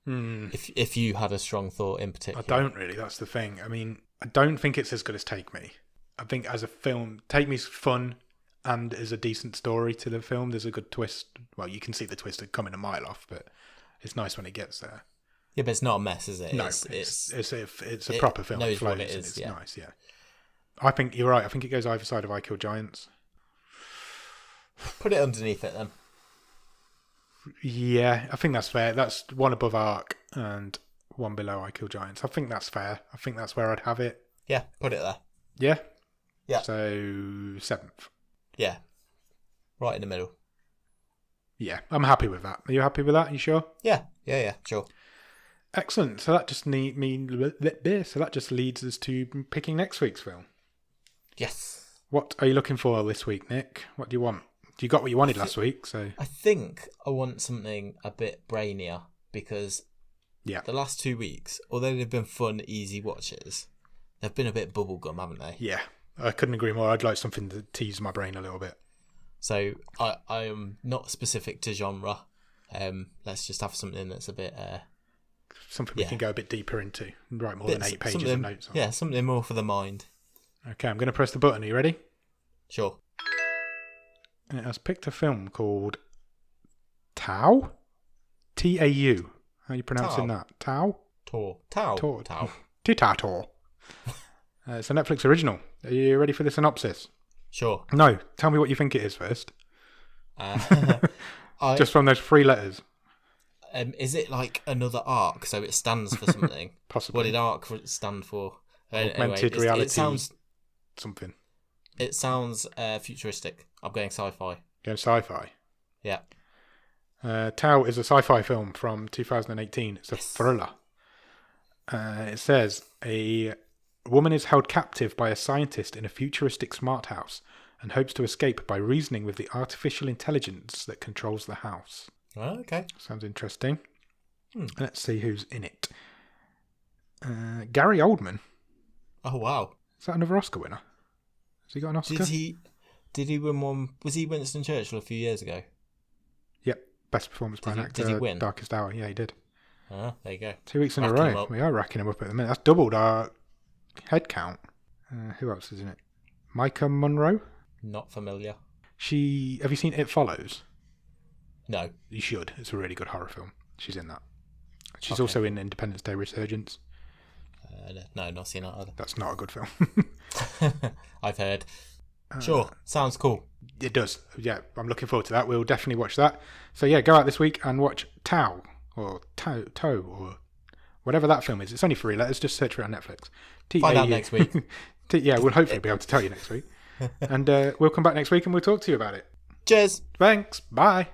If you had a strong thought in particular. I don't really. That's the thing. I mean, I don't think it's as good as Take Me. I think as a film, Take Me's fun and is a decent story to the film. There's a good twist. Well, you can see the twist coming a mile off, but it's nice when it gets there. Yeah, but it's not a mess, is it? No, it's a proper film. Knows what it is. It's nice, yeah. I think you're right. I think it goes either side of I Kill Giants. Put it underneath it then. Yeah, I think that's fair. That's one above Ark and one below I Kill Giants. I think that's fair. I think that's where I'd have it. Yeah, put it there. Yeah? Yeah. So, 7th. Yeah. Right in the middle. Yeah, I'm happy with that. Are you happy with that? Are you sure? Yeah, sure. Excellent. So that just leads us to picking next week's film. Yes. What are you looking for this week, Nick? What do you want? You got what you wanted last week, so I think I want something a bit brainier because the last 2 weeks, although they've been fun, easy watches, they've been a bit bubblegum, haven't they? Yeah, I couldn't agree more. I'd like something to tease my brain a little bit. So I am not specific to genre. Let's just have something that's a bit something we can go a bit deeper into. Write more than 8 pages of notes on. Yeah, something more for the mind. Okay, I'm going to press the button. Are you ready? Sure. It has picked a film called Tau? T-A-U. How are you pronouncing that? Tau? Tau. Titator. It's a Netflix original. Are you ready for the synopsis? Sure. No, tell me what you think it is first. Just from those 3 letters. Is it like another arc, so it stands for something? Possibly. What did arc stand for? Augmented reality. It sounds something. It sounds futuristic. I'm going sci-fi. Going sci-fi. Yeah. Tau is a sci-fi film from 2018. It's a thriller. It says a woman is held captive by a scientist in a futuristic smart house and hopes to escape by reasoning with the artificial intelligence that controls the house. Oh, okay. Sounds interesting. Let's see who's in it. Gary Oldman. Oh, wow. Is that another Oscar winner? Has he got an Oscar? Did he win one? Was he Winston Churchill a few years ago? Yep. Best performance by an actor. Did he win? Darkest Hour. Yeah, he did. Oh, there you go. 2 weeks in a row. We are racking him up at the minute. That's doubled our head count. Who else is in it? Micah Monroe? Not familiar. Have you seen It Follows? No. You should. It's a really good horror film. She's in that. She's also in Independence Day Resurgence. No, not seen that either. That's not a good film. I've heard. Sure, sounds cool. It does. Yeah, I'm looking forward to that. We'll definitely watch that. So yeah, go out this week and watch Tau or or whatever that film is. It's only 3 letters. Just search for it on Netflix. Find out next week. Yeah, we'll hopefully be able to tell you next week. And we'll come back next week and we'll talk to you about it. Cheers. Thanks. Bye.